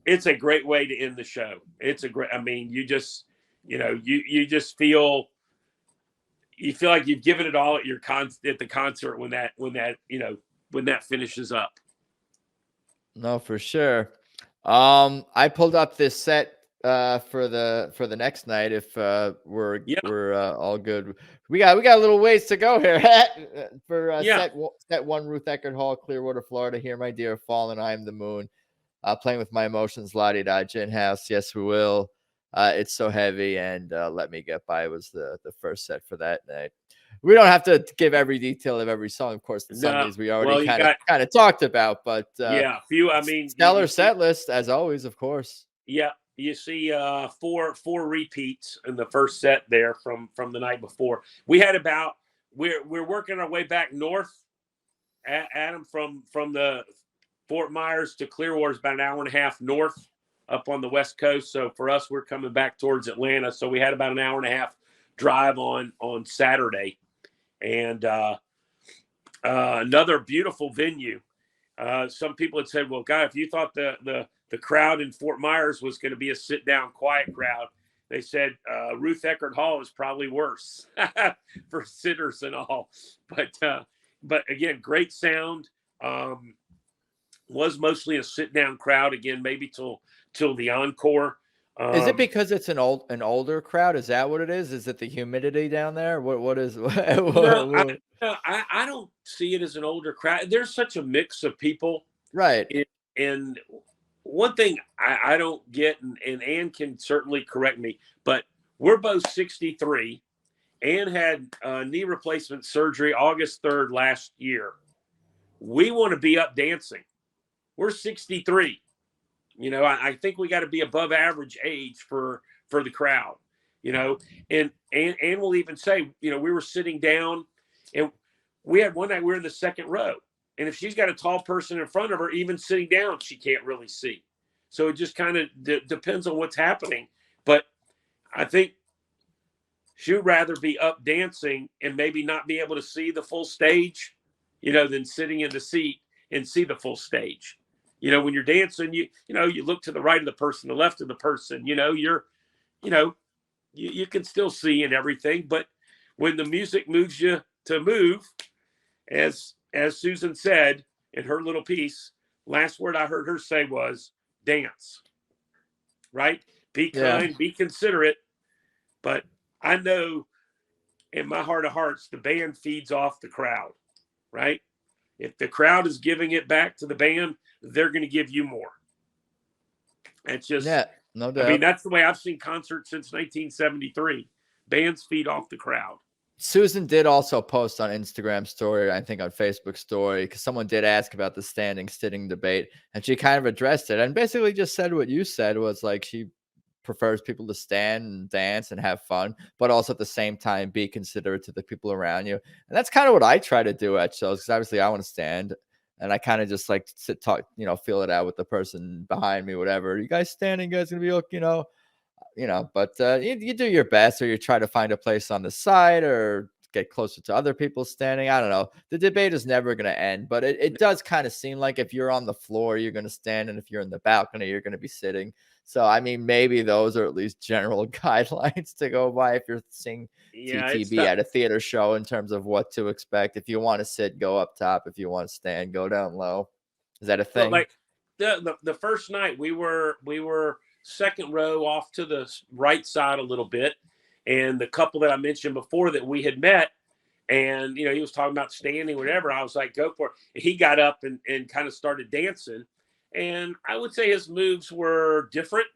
it's a great way to end the show. You just, you just feel like you've given it all at at the concert when that finishes up. No, for sure. I pulled up this set for the next night if we're all good. We got a little ways to go here for set one, Ruth Eckerd Hall, Clearwater, Florida. Hear My Dear Fallen, I Am the Moon. Playing with My Emotions, La-Di-Da, Gin House, Yes We Will, It's So Heavy, and Let Me Get By was the first set for that night. We don't have to give every detail of every song, of course. The Sundays we already kind of talked about, but stellar set list as always, of course. Yeah, you see four repeats in the first set there from the night before. We had we're working our way back north, Adam, from the Fort Myers to Clearwater is about an hour and a half north up on the West Coast. So for us, we're coming back towards Atlanta. So we had about an hour and a half drive on Saturday, and another beautiful venue. Some people had said, well, God, if you thought the crowd in Fort Myers was going to be a sit down, quiet crowd, they said Ruth Eckerd Hall is probably worse for sitters and all. But again, great sound. Was mostly a sit down crowd again, maybe till the encore. Is it because it's an older crowd? Is that what it is? Is it the humidity down there? What is? No, I don't see it as an older crowd. There's such a mix of people, right? And one thing I don't get, and Ann can certainly correct me, but we're both 63. Ann had knee replacement surgery August 3rd last year. We want to be up dancing. We're 63. I think we got to be above average age for the crowd, and we'll even say, we were sitting down, and we had one night we were in the second row, and if she's got a tall person in front of her, even sitting down, she can't really see. So it just kind of depends on what's happening. But I think she'd rather be up dancing and maybe not be able to see the full stage, than sitting in the seat and see the full stage. When you're dancing, you look to the right of the person, the left of the person, you can still see and everything. But when the music moves you to move, as Susan said in her little piece, last word I heard her say was dance, right? Be kind, be considerate. But I know in my heart of hearts, the band feeds off the crowd, right? If the crowd is giving it back to the band, they're going to give you more. It's just, no doubt. I mean, that's the way I've seen concerts since 1973. Bands feed off the crowd. Susan did also post on Instagram story, I think on Facebook story, because someone did ask about the standing sitting debate, and she kind of addressed it and basically just said what you said, was like she prefers people to stand and dance and have fun, but also at the same time be considerate to the people around you. And that's kind of what I try to do at shows, because obviously I want to stand, and I kind of just like sit, talk, feel it out with the person behind me, whatever. You guys standing, you guys gonna be okay, but you do your best, or you try to find a place on the side or get closer to other people standing. I don't know. The debate is never going to end, but it does kind of seem like if you're on the floor, you're going to stand, and if you're in the balcony, you're going to be sitting. So, I mean, maybe those are at least general guidelines to go by if you're seeing TTB at a theater show in terms of what to expect. If you want to sit, go up top. If you want to stand, go down low. Is that a thing? Like the first night, we were second row off to the right side a little bit, and the couple that I mentioned before that we had met, and he was talking about standing, whatever. I was like, go for it. He got up and kind of started dancing, and I would say his moves were different.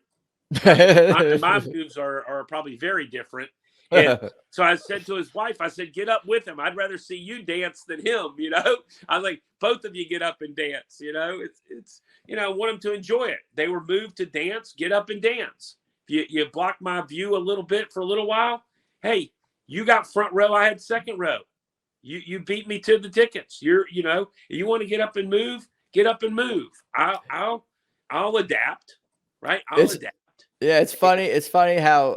My moves are probably very different. And so I said to his wife, I said, get up with him. I'd rather see you dance than him, I was like, both of you get up and dance, it's I want them to enjoy it. They were moved to dance, get up and dance. If you block my view a little bit for a little while, hey, you got front row, I had second row. You beat me to the tickets. You want to get up and move, get up and move. I'll adapt, right? I'll adapt. Yeah, it's funny. It's funny how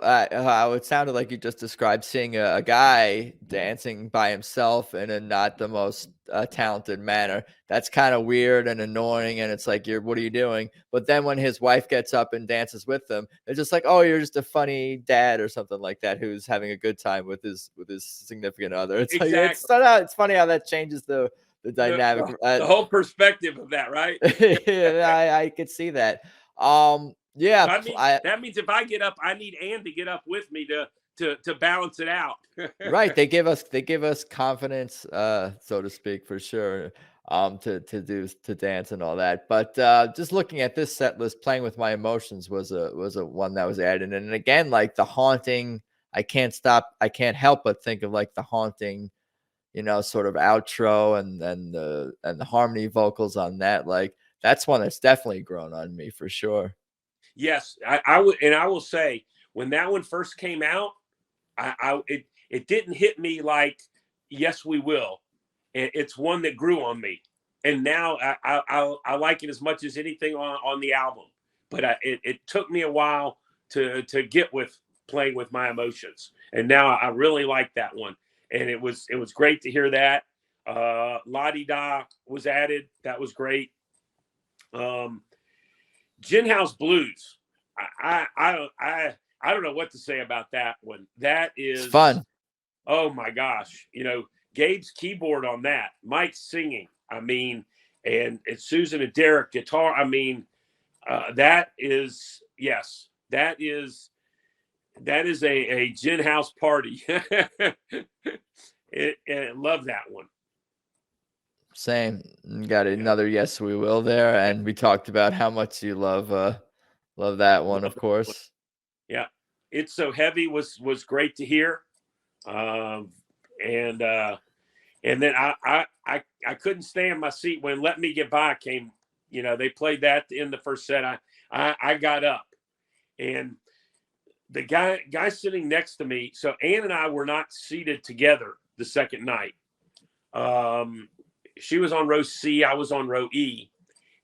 it sounded like you just described seeing a guy dancing by himself in a not the most talented manner. That's kind of weird and annoying, and it's like, what are you doing? But then when his wife gets up and dances with them, they're just like, oh, you're just a funny dad or something like that who's having a good time with his significant other. It's exactly. Like, it's funny how that changes the dynamic, the whole perspective of that, right? Yeah, I could see that. Yeah, that means if I get up, I need Ann to get up with me to balance it out. Right. They give us confidence, so to speak, for sure. To dance and all that. But just looking at this set list, Playing With My Emotions was a one that was added. And again, like the haunting, I can't help but think of like the haunting, sort of outro and the harmony vocals on that. Like that's one that's definitely grown on me for sure. Yes, I would, and I will say when that one first came out, it didn't hit me like Yes We Will. It's one that grew on me, and now I like it as much as anything on the album. But it took me a while to get with Playing With My Emotions, and now I really like that one. And it was great to hear that. La Di Da was added. That was great. Gin House Blues. I don't know what to say about that one. That is it's fun. Oh my gosh. Gabe's keyboard on that, Mike's singing. I mean, and it's Susan and Derek guitar. I mean, that is a Gin House party. Love that one. Same. Got another Yes We Will there, and we talked about how much you love that one, of course. Yeah, It's So Heavy was great to hear, and then I couldn't stay in my seat when Let Me Get By came. They played that in the first set. I got up, and the guy sitting next to me. So Ann and I were not seated together the second night. She was on row C, I was on row E,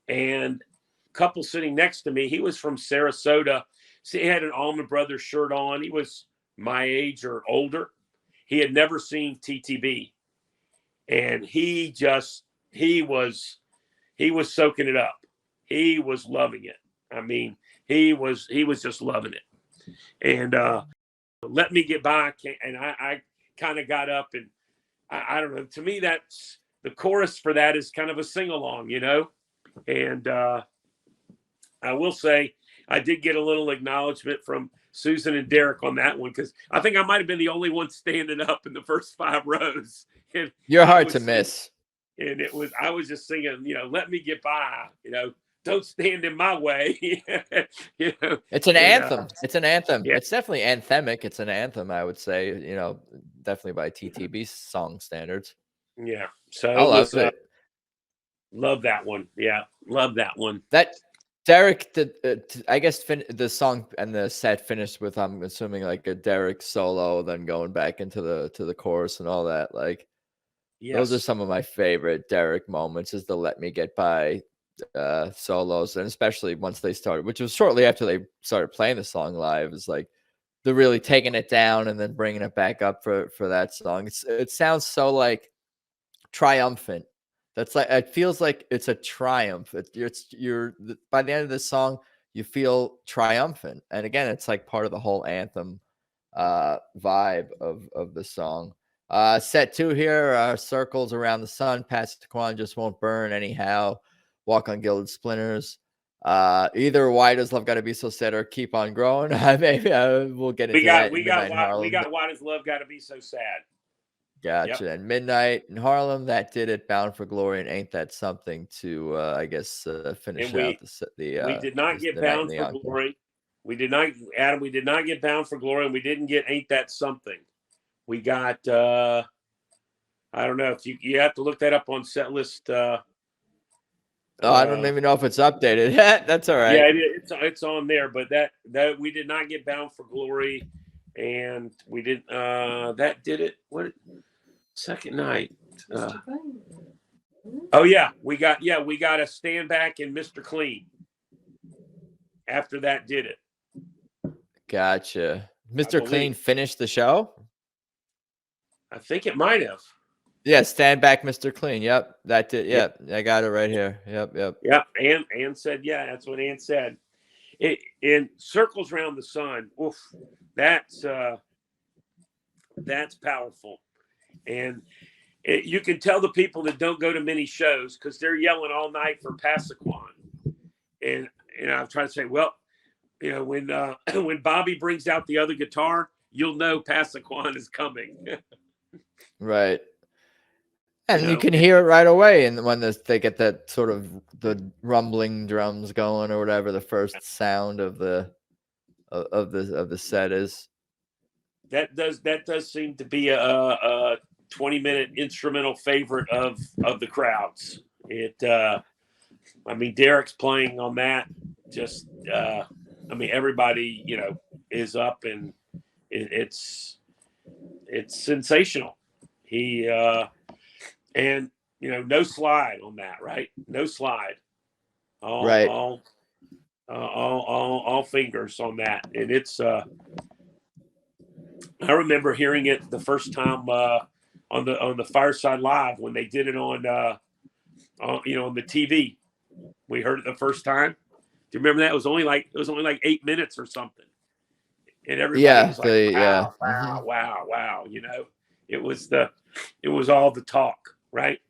and couple sitting next to me, he was from Sarasota. So he had an Allman Brothers shirt on. He was my age or older. He had never seen TTB, and he was soaking it up. He was loving it. I mean, he was just loving it. And Let Me Get By, and I kind of got up, and I don't know. To me, that's the chorus for that is kind of a sing-along, and I will say I did get a little acknowledgement from Susan and Derek on that one, because I think I might have been the only one standing up in the first 5 rows. And you're hard to miss. And I was just singing, Let Me Get By, don't stand in my way. It's an anthem. It's an anthem. Yeah. It's definitely anthemic. It's an anthem, I would say, definitely by TTB song standards. Yeah. So I love it. Love that one. Yeah. Love that one. That Derek did, I guess the song and the set finished with, I'm assuming, like a Derek solo, then going back into the chorus and all that. Like, yes. Those are some of my favorite Derek moments, is the Let Me Get By solos, and especially once they started, which was shortly after they started playing the song live, is like the really taking it down and then bringing it back up for that song. It sounds so like triumphant. That's like, it feels like it's a triumph. You're by the end of this song, you feel triumphant. And again, it's like part of the whole anthem vibe of the song. Set 2 here, circles around the sun, Passaquan just won't burn anyhow, walk on gilded splinters. Either why does love gotta be so sad or keep on growing. Maybe we'll get into that in Midnight in Harlem. We got why does love gotta be so sad. Gotcha. Yep. And Midnight in Harlem, that did it. Bound for Glory, and Ain't That Something to I guess finish out the we did not get Bound for Glory. We did not, Adam. We did not get Bound for Glory, and we didn't get Ain't That Something. We got I don't know if you have to look that up on set list. I don't even know if it's updated. That's all right. Yeah, it's on there, but that we did not get Bound for Glory, and we didn't. That did it. What second night? Oh yeah, we got a Stand Back and Mr. Clean. After that, did it. Gotcha. Mr. Clean finished the show. I think it might have. Yeah, Stand Back, Mr. Clean. Yep, that did. Yep, I got it right here. Yep. Ann said, yeah, that's what Ann said. It in Circles Around the Sun. Oof, that's powerful, and you can tell the people that don't go to many shows because they're yelling all night for Passaquan, and I'm trying to say, well, when Bobby brings out the other guitar, you'll know Passaquan is coming. Right. And you can hear it right away, and when they get that sort of the rumbling drums going or whatever the first sound of the set is. That does seem to be a 20-minute instrumental favorite of the crowds. Derek's playing on that. Just everybody is up, and it's sensational. He and no slide on that, right? No slide. All fingers on that, and it's. I remember hearing it the first time on the Fireside Live when they did it on the TV. We heard it the first time. Do you remember that? It was only like 8 minutes or something, and everybody was like, wow. It was all the talk. Right.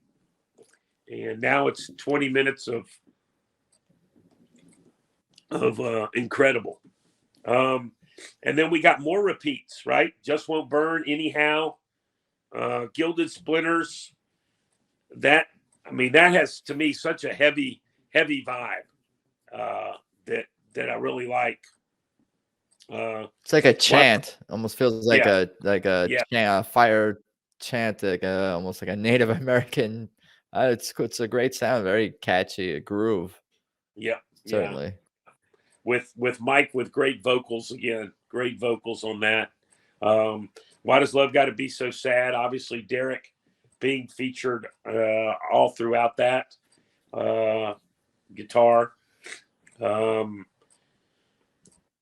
And now it's 20 minutes of incredible. And then we got more repeats, right? Just Won't Burn Anyhow. Gilded Splinters. That has to me such a heavy vibe that I really like. It's like a chant. Almost feels like a fire chant, almost like a Native American. It's a great sound, very catchy, a groove. Yeah, certainly. With Mike with great vocals again, great vocals on that. Why Does Love Got to Be So Sad? Obviously, Derek being featured all throughout that guitar.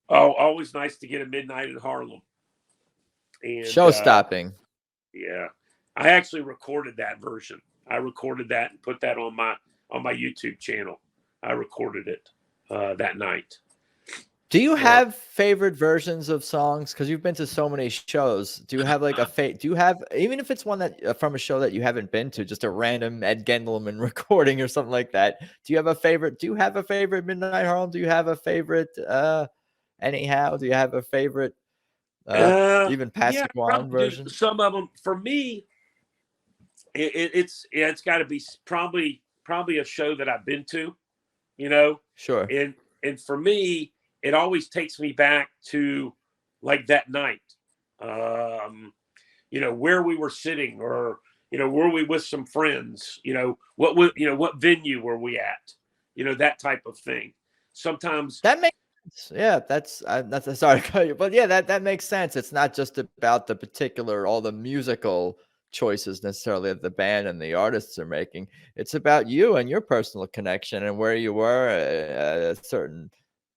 Always nice to get a Midnight in Harlem. And show stopping. Yeah, I actually recorded that version. I recorded that and put that on my YouTube channel. I recorded it that night. Do you have favorite versions of songs? Because you've been to so many shows. Do you have like do you have, even if it's one that from a show that you haven't been to, just a random Ed Gendelman recording or something like that? Do you have a favorite? Do you have a favorite Midnight Harlem? Do you have a favorite Anyhow? Do you have a favorite even Passaquan version? Some of them for me. It's got to be probably a show that I've been to, Sure. And for me, it always takes me back to like that night, where we were sitting, or were we with some friends, what venue were we at, that type of thing. Sometimes that makes sense. Yeah, that's sorry to cut you, but yeah, that makes sense. It's not just about the particular, all the musical choices necessarily that the band and the artists are making. It's about you and your personal connection and where you were at a certain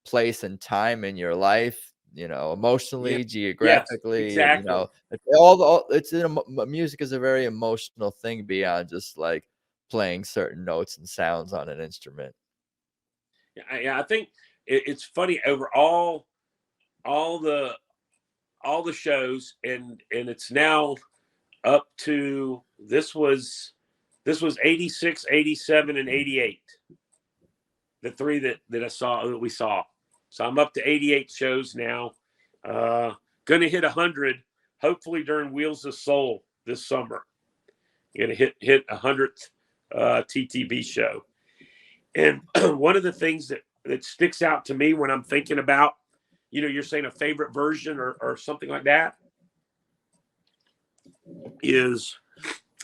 place and time in your life, emotionally, Yes, geographically, and exactly. music is a very emotional thing beyond just like playing certain notes and sounds on an instrument. Yeah, I think it's funny over all the shows, and it's now up to this was 86, 87, and 88. The three that we saw. So I'm up to 88 shows now. Gonna hit 100 hopefully during Wheels of Soul this summer. Gonna hit 100th TTB show. And one of the things that sticks out to me when I'm thinking about, you're saying a favorite version or something like that, is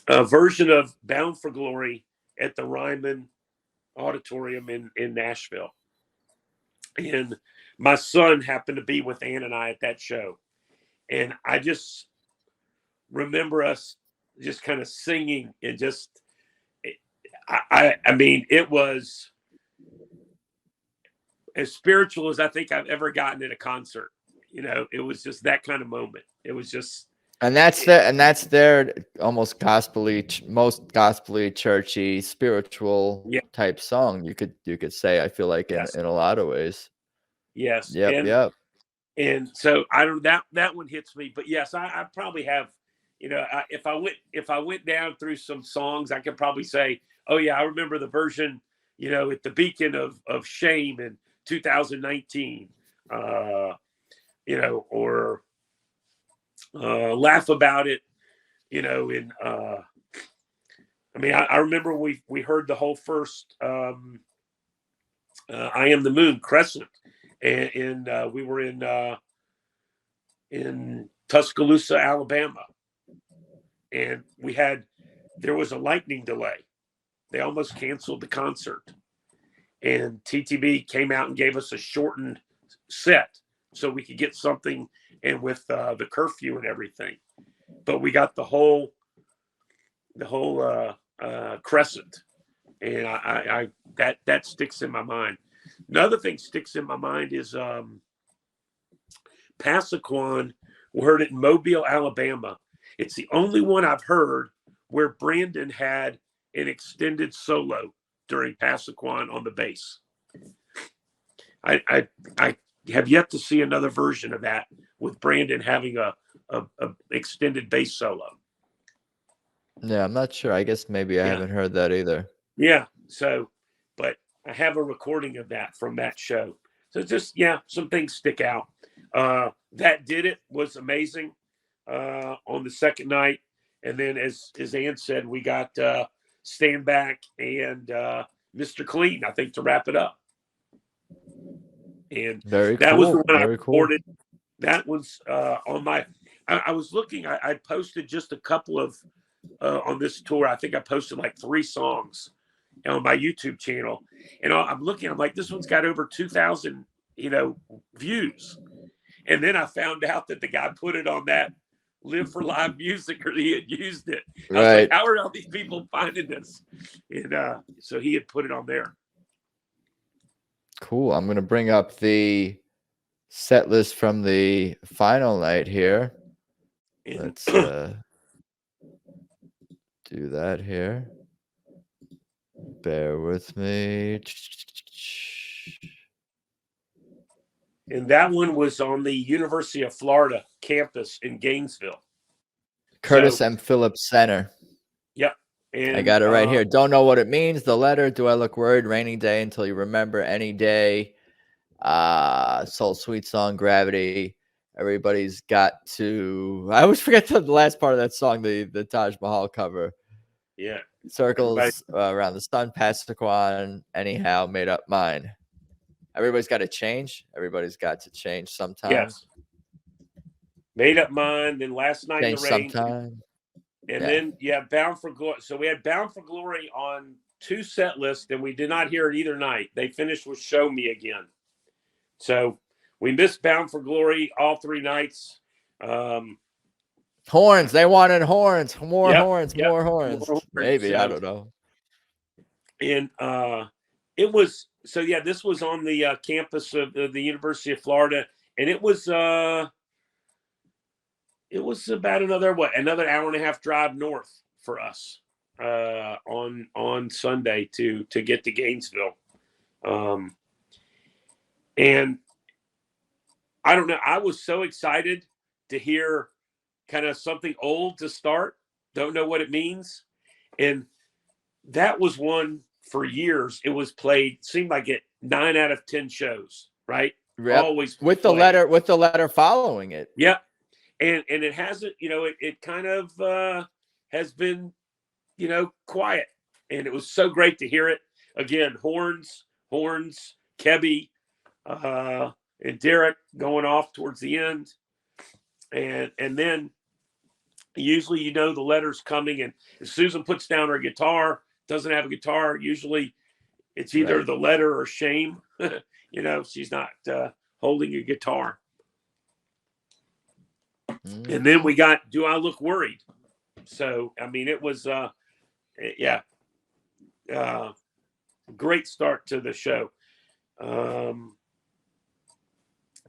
a version of Bound for Glory at the Ryman Auditorium in Nashville. And my son happened to be with Ann and I at that show. And I just remember us just kind of singing and just, I mean, it was as spiritual as I think I've ever gotten at a concert. It was just that kind of moment. It was just, and that's their almost most gospelly, churchy, spiritual yeah, type song. You could say, I feel like yes, in a lot of ways. yes. Yep. And so I don't, that one hits me, but yes, I probably have, if I went down through some songs, I could probably say, oh yeah, I remember the version, at the Beacon of Shame in 2019, or Laugh About It, in I mean, I remember we heard the whole first I Am the Moon, Crescent, and we were in Tuscaloosa, Alabama, and there was a lightning delay. They almost canceled the concert, and TTB came out and gave us a shortened set so we could get something, and with the curfew and everything, but we got the whole Crescent, and I that sticks in my mind. Another thing sticks in my mind is Passaquan. We heard it in Mobile, Alabama. It's the only one I've heard where Brandon had an extended solo during Passaquan on the bass. I have yet to see another version of that with Brandon having a extended bass solo. Yeah, I'm not sure. I guess maybe I haven't heard that either. Yeah. So, but I have a recording of that from that show. So just, some things stick out. That Did It was amazing on the second night. And then as Ann said, we got Stand Back and Mr. Clean, I think, to wrap it up. And very that cool. was the one very I recorded. Cool. That was on my, I was looking, I posted just a couple of, on this tour, I think I posted like 3 songs on my YouTube channel. And I'm looking, I'm like, this one's got over 2,000, views. And then I found out that the guy put it on that Live for Live Music, or he had used it. I was like, how are all these people finding this? And so he had put it on there. Cool. I'm going to bring up the set list from the final night here. Let's do that here. Bear with me. And that one was on the University of Florida campus in Gainesville. Curtis M. Phillips Center. Yep. And I got it right here. Don't know what it means. The letter. Do I look worried? Raining day until you remember. Any day. Soul Sweet Song. Gravity. Everybody's got to. I always forget the last part of that song. The Taj Mahal cover. Yeah. Circles around the sun. Passaquan. Anyhow, made up mine. Everybody's got to change. Everybody's got to change sometime. Yes. Made up mine. Then Last Night change in the Rain. Sometime. And then, Bound for Glory. So we had Bound for Glory on 2 set lists, and we did not hear it either night. They finished with Show Me Again. So we missed Bound for Glory all 3 nights. Horns. They wanted horns. More horns. More horns. Maybe. I don't know. And it was, so this was on the campus of the University of Florida. and it was about another hour and a half drive north for us on Sunday to get to Gainesville. And I don't know, I was so excited to hear kind of something old to start. Don't know what it means. And that was one for years. It was played, seemed like it 9 out of 10 shows, right? Yep. Always with played. the letter following it. Yep. And it hasn't, it kind of has been, quiet. And it was so great to hear it. Again, horns, Kebby, and Derek going off towards the end. And then usually, the letter's coming, and if Susan puts down her guitar, doesn't have a guitar, usually it's either the letter or shame. She's not holding a guitar. And then we got Do I Look Worried? So, I mean, it was, great start to the show.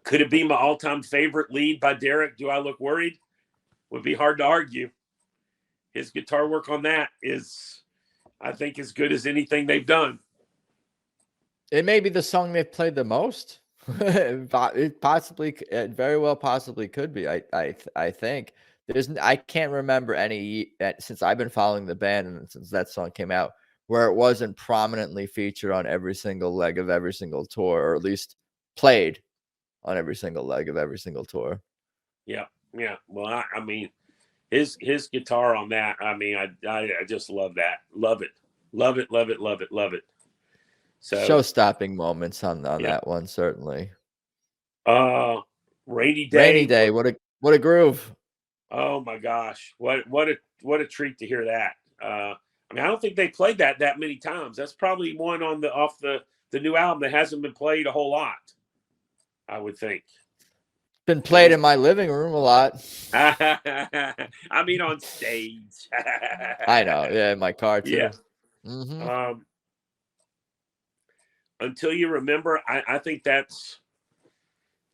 Could it be my all-time favorite lead by Derek, Do I Look Worried? Would be hard to argue. His guitar work on that is, I think, as good as anything they've done. It may be the song they've played the most. It very well possibly could be. I think I can't remember any since I've been following the band and since that song came out where it wasn't prominently featured on every single leg of every single tour, or at least played on every single leg of every single tour. Yeah. Yeah. Well, I mean, his guitar on that, I mean, I just love that. Love it. Love it. Love it. Love it. Love it. So show-stopping moments on that one, certainly. Rainy Day. What a groove. Oh my gosh. What a treat to hear that. I mean, I don't think they played that many times. That's probably one off the new album that hasn't been played a whole lot, I would think. Been played in my living room a lot. I mean, on stage. I know. Yeah, in my car too. Yeah. Mm-hmm. Until You Remember, I think that's,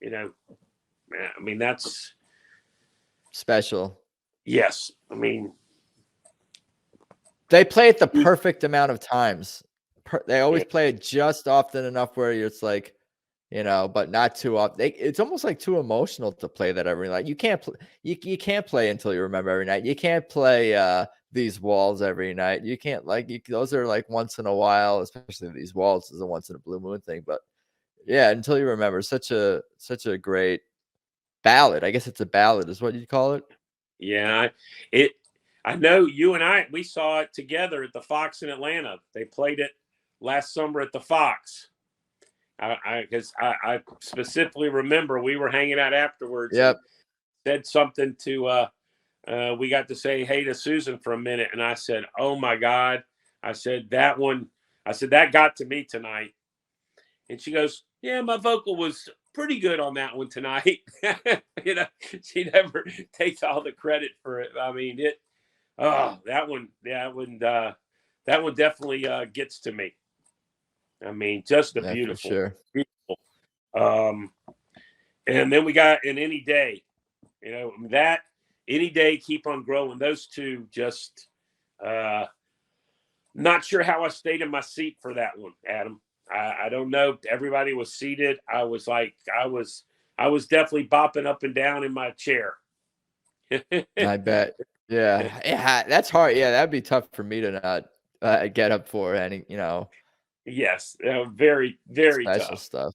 I mean, that's special. Yes. I mean, they play it the perfect amount of times. They always play it just often enough where it's like, but not too often. It's almost like too emotional to play that every night. You can't play Until You Remember every night. You can't play These Walls every night. You can't those are like once in a while, especially These Walls is a once in a blue moon thing. But yeah, Until You Remember, such a great ballad. I guess it's a ballad is what you'd call it. Yeah, I know you and we saw it together at the Fox in Atlanta. They played it last summer at the Fox. Because I specifically remember we were hanging out afterwards. Yep. Said something to we got to say hey to Susan for a minute, and I said, "Oh my God!" I said that one. I said that got to me tonight, and she goes, "Yeah, my vocal was pretty good on that one tonight." She never takes all the credit for it. I mean, that one definitely gets to me. I mean, just beautiful. Sure. Beautiful. And then we got an Any Day, that Any Day, Keep on Growing. Those two just not sure how I stayed in my seat for that one, Adam. I don't know. Everybody was seated. I was definitely bopping up and down in my chair. I bet. Yeah. That's hard. Yeah, that'd be tough for me to not get up for any, Yes, very, very special tough stuff.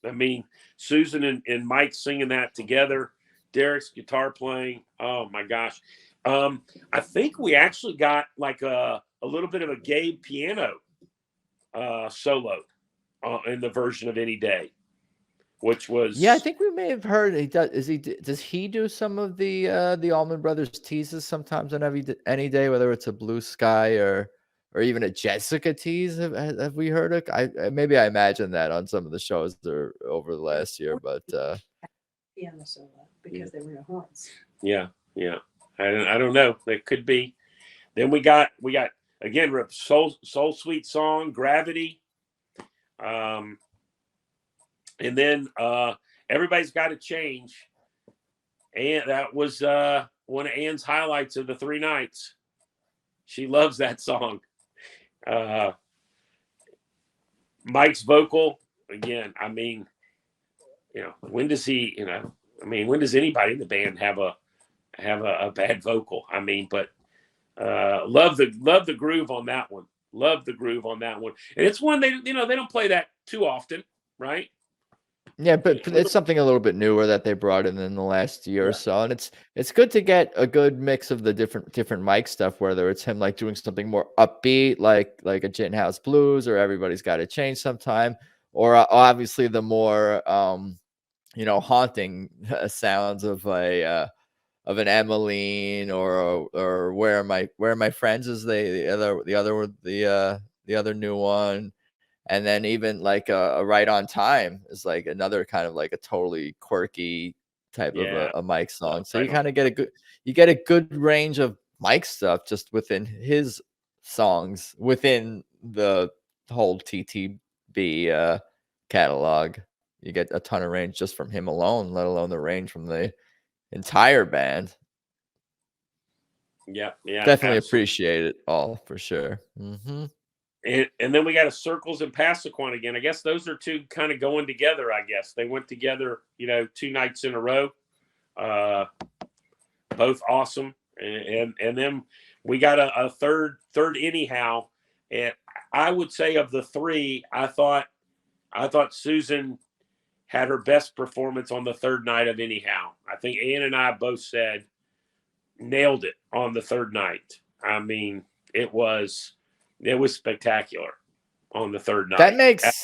I mean, Susan and Mike singing that together, Derek's guitar playing. Oh my gosh. I think we actually got like a little bit of a Gabe piano solo in the version of Any Day, which was I think we may have heard he does. Does he do some of the Allman Brothers teases sometimes on Any Day, whether it's a Blue Sky or even a Jessica tease? Have we heard it? Maybe I imagine that on some of the shows over the last year, but piano solo because they were in horns. Yeah. I don't know. It could be. Then we got again soul sweet song, Gravity. And then Everybody's Got to Change. And that was one of Ann's highlights of the 3 nights. She loves that song. Mike's vocal, again, I mean, when does he, when does anybody in the band have a bad vocal? I mean, but love the groove on that one. Love the groove on that one. And it's one they don't play that too often, right? Yeah, but it's something a little bit newer that they brought in the last year or so, and it's good to get a good mix of the different Mike stuff, whether it's him like doing something more upbeat, like a Gin House Blues, or Everybody's Got to Change sometime, or obviously the more haunting sounds of of an Emmeline or Where Are My Friends is the other new one. And then even like a Right on Time is like another kind of like a totally quirky type of a Mike song. So you kind of get a good range of Mike stuff just within his songs within the whole TTB catalog. You get a ton of range just from him alone, let alone the range from the entire band. Yeah, Definitely appreciate it all for sure. Mm-hmm. And then we got a Circles and Passaquan again. I guess those are two kind of going together. I guess they went together, 2 nights in a row. Both awesome. And then we got a third anyhow. And I would say of the 3, I thought Susan had her best performance on the 3rd night of anyhow. I think Ann and I both said nailed it on the 3rd night. I mean, it was spectacular on the 3rd night.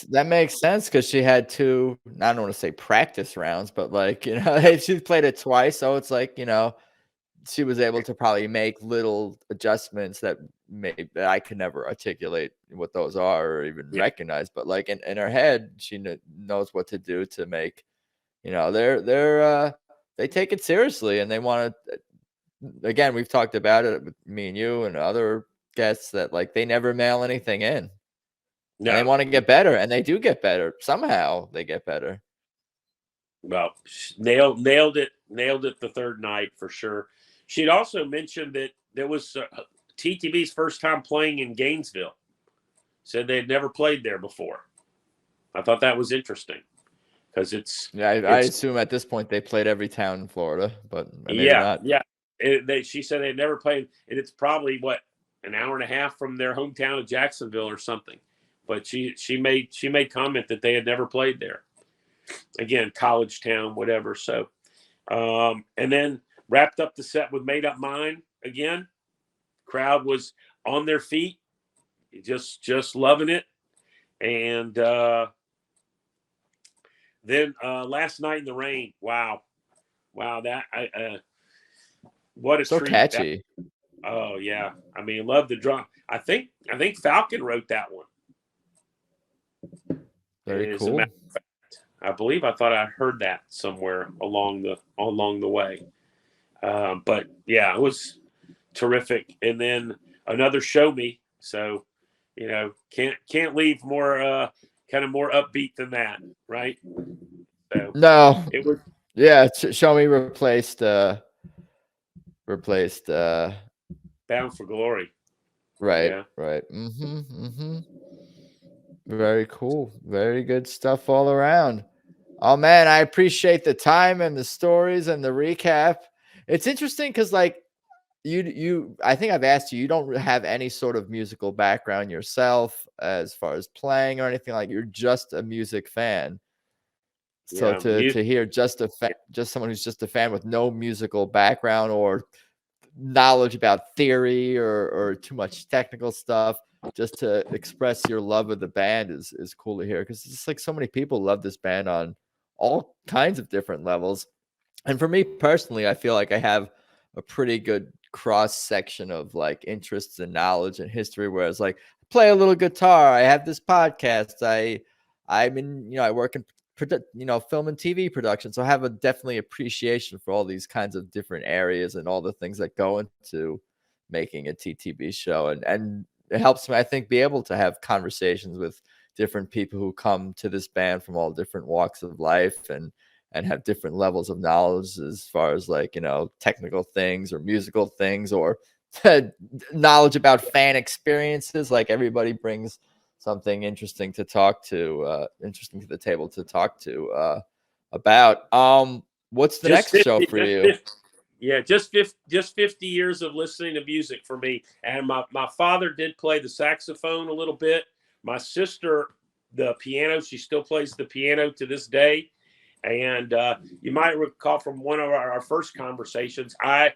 That makes sense because she had 2, I don't want to say practice rounds, but like, she played it twice. So it's like, she was able to probably make little adjustments that I could never articulate what those are or even recognize. But like in her head, she knows what to do to make, they take it seriously and they want to, again, we've talked about it with me and you and other guests that like they never mail anything in. No. And they want to get better, and they do get better. Somehow they get better. Well, nailed it the 3rd night for sure. She'd also mentioned that there was TTB's first time playing in Gainesville. Said they had never played there before. I thought that was interesting because it's. Yeah, I assume at this point they played every town in Florida, but maybe not. Yeah. She said they had never played, and it's probably an hour and a half from their hometown of Jacksonville or something. But she made comment that they had never played there. Again, college town, whatever. So, and then wrapped up the set with Made Up Mind again. Crowd was on their feet, just loving it. And then Last Night in the Rain. Wow, that what a so treat. Catchy. Oh yeah, I mean, love the drum. I think Falcon wrote that one. Very cool. I believe I thought I heard that somewhere along the way. But yeah, it was terrific. And then another Show Me. So, can't leave more kind of more upbeat than that, right? So no, it was. Yeah, Show Me replaced Bound for Glory. Right, yeah. Right. Very cool. Very good stuff all around. Oh man, I appreciate the time and the stories and the recap. It's interesting because like I think I've asked you don't have any sort of musical background yourself as far as playing or anything, like you're just a music fan. So to hear just someone who's just a fan with no musical background or knowledge about theory or too much technical stuff, just to express your love of the band is cool to hear, because it's like so many people love this band on all kinds of different levels. And for me personally, I feel like I have a pretty good cross section of like interests and knowledge and history, whereas like I play a little guitar, I have this podcast, I'm in, I work in film and TV production, so I have a definitely appreciation for all these kinds of different areas and all the things that go into making a TTB show, and it helps me, I think, be able to have conversations with different people who come to this band from all different walks of life and and have different levels of knowledge as far as like, technical things or musical things or knowledge about fan experiences. Like everybody brings something interesting to interesting to the table to talk to about. What's the next show for you? Yeah, just 50 years of listening to music for me. And my father did play the saxophone a little bit. My sister, the piano, she still plays the piano to this day. And you might recall from one of our first conversations, my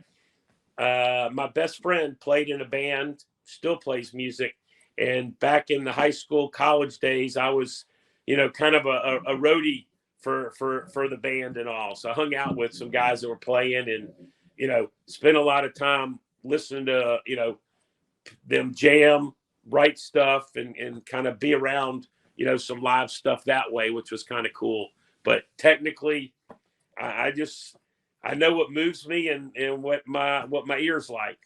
best friend played in a band, still plays music. And back in the high school, college days, I was, kind of a roadie for the band and all. So I hung out with some guys that were playing and, spent a lot of time listening to, them jam, write stuff and kind of be around, some live stuff that way, which was kind of cool. But technically, I know what moves me and what my ears like.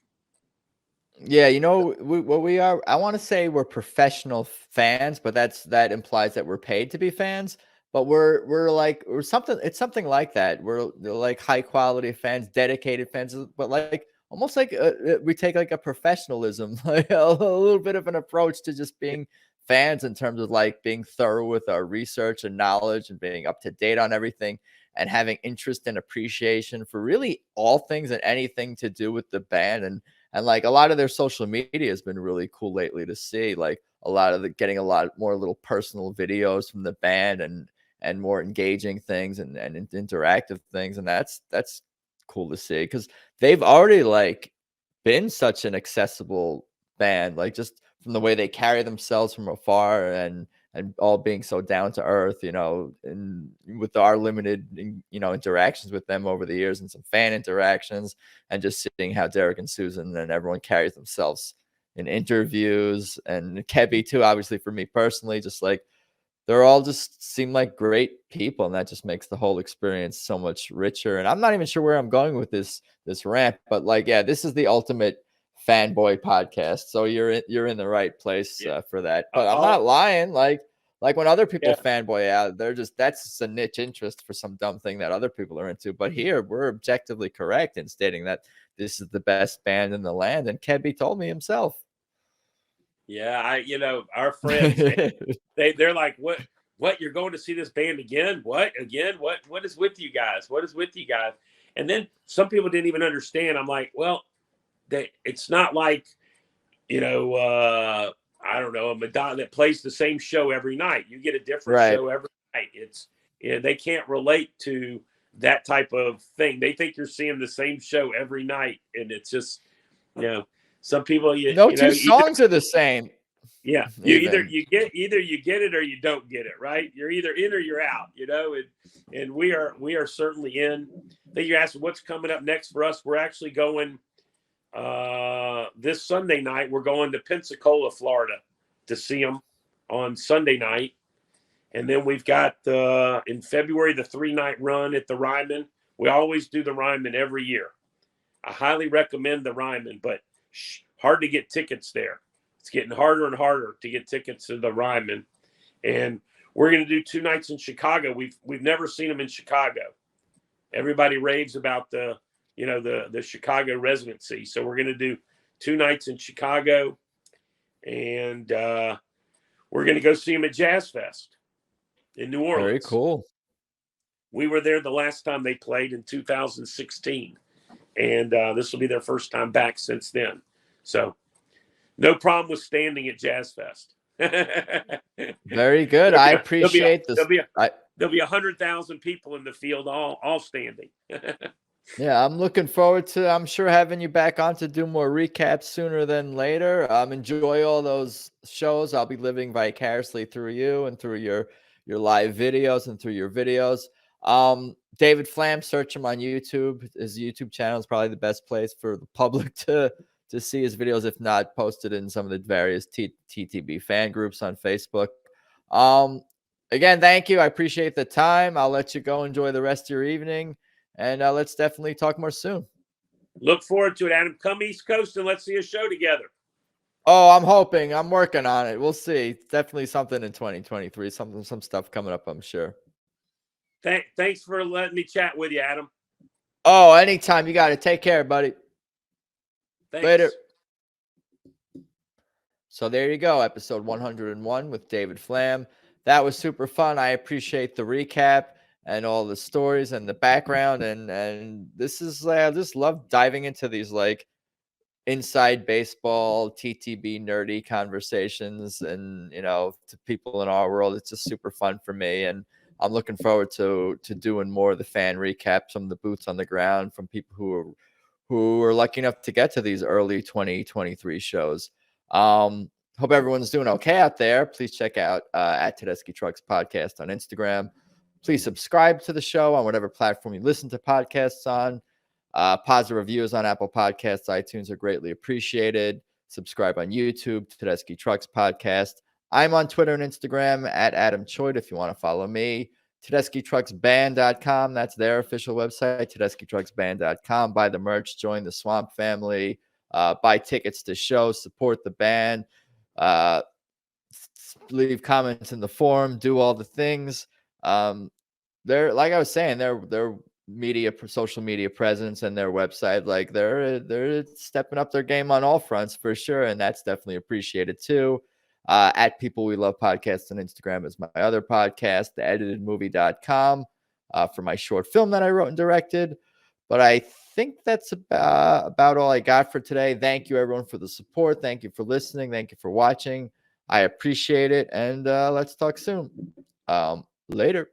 Yeah, what we are, I want to say we're professional fans, but that implies that we're paid to be fans. But we're something. It's something like that. We're like high quality fans, dedicated fans, but like almost like we take like a professionalism, like a little bit of an approach to just being fans in terms of like being thorough with our research and knowledge and being up to date on everything and having interest and appreciation for really all things and anything to do with the band. And like a lot of their social media has been really cool lately to see, like getting a lot more little personal videos from the band and more engaging things and interactive things. And that's cool to see because they've already like been such an accessible band, like just from the way they carry themselves from afar and all being so down to earth, and with our limited, interactions with them over the years and some fan interactions and just seeing how Derek and Susan and everyone carries themselves in interviews and Kebby too, obviously for me personally, just like they're all just seem like great people. And that just makes the whole experience so much richer. And I'm not even sure where I'm going with this rant, but like, yeah, this is the ultimate fanboy podcast. So you're in the right place for that. But I'm not lying. Like when other people fanboy out, that's just a niche interest for some dumb thing that other people are into. But here we're objectively correct in stating that this is the best band in the land. And Kebby told me himself. Yeah, our friends, they're like, what? You're going to see this band again? What again? What is with you guys? What is with you guys? And then some people didn't even understand. I'm like, well, it's not like, I don't know, a Madonna that plays the same show every night. You get a different show every night. They can't relate to that type of thing. They think you're seeing the same show every night, and it's just, some people two songs are the same. Yeah, either you get it or you don't get it, right? You're either in or you're out, and we are certainly in. I think you asked what's coming up next for us. We're actually going this Sunday night. We're going to Pensacola, Florida, to see them on Sunday night, and then we've got in February the 3-night run at the Ryman. We always do the Ryman every year. I highly recommend the Ryman, but hard to get tickets there. It's getting harder and harder to get tickets to the Ryman. And we're going to do 2 nights in Chicago. We've never seen them in Chicago. Everybody raves about the Chicago residency. So we're going to do 2 nights in Chicago. And we're going to go see them at Jazz Fest in New Orleans. Very cool. We were there the last time they played in 2016. And this will be their first time back since then. So no problem with standing at Jazz Fest. Very good. I appreciate this. There'll be 100,000 people in the field, all standing. Yeah, I'm looking forward to, I'm sure, having you back on to do more recaps sooner than later. Enjoy all those shows. I'll be living vicariously through you and through your live videos and through your videos. David Flamm, search him on YouTube. His YouTube channel is probably the best place for the public to see his videos, if not posted in some of the various TTB fan groups on Facebook. Again, thank you. I appreciate the time. I'll let you go enjoy the rest of your evening, and let's definitely talk more soon. Look forward to it, Adam. Come East Coast and let's see a show together. Oh, I'm hoping. I'm working on it. We'll see. Definitely something in 2023. Some stuff coming up, I'm sure. Thanks for letting me chat with you, Adam. Oh, anytime. You got to take care, buddy. Thanks. Later. So there you go, episode 101 with David Flamm. That was super fun. I appreciate the recap and all the stories and the background. And this is, I just love diving into these like inside baseball, TTB nerdy conversations, and to people in our world. It's just super fun for me, and I'm looking forward to doing more of the fan recaps from the boots on the ground from people who are lucky enough to get to these early 2023 shows. Hope everyone's doing okay out there. Please check out at Tedeschi Trucks Podcast on Instagram. Please subscribe to the show on whatever platform you listen to podcasts on. Positive reviews on Apple Podcasts, iTunes are greatly appreciated. Subscribe on YouTube, Tedeschi Trucks Podcast. I'm on Twitter and Instagram at Adam Choid if you want to follow me. TedeschiTrucksBand.com, that's their official website, TedeschiTrucksBand.com. Buy the merch, join the Swamp family, buy tickets to shows, support the band, leave comments in the forum, do all the things. They're, like I was saying, they're social media presence and their website, like they're stepping up their game on all fronts for sure, and that's definitely appreciated too. At People We Love Podcast on Instagram is my other podcast, theeditedmovie.com, for my short film that I wrote and directed. But I think that's about all I got for today. Thank you everyone for the support. Thank you for listening. Thank you for watching. I appreciate it, and let's talk soon. Later.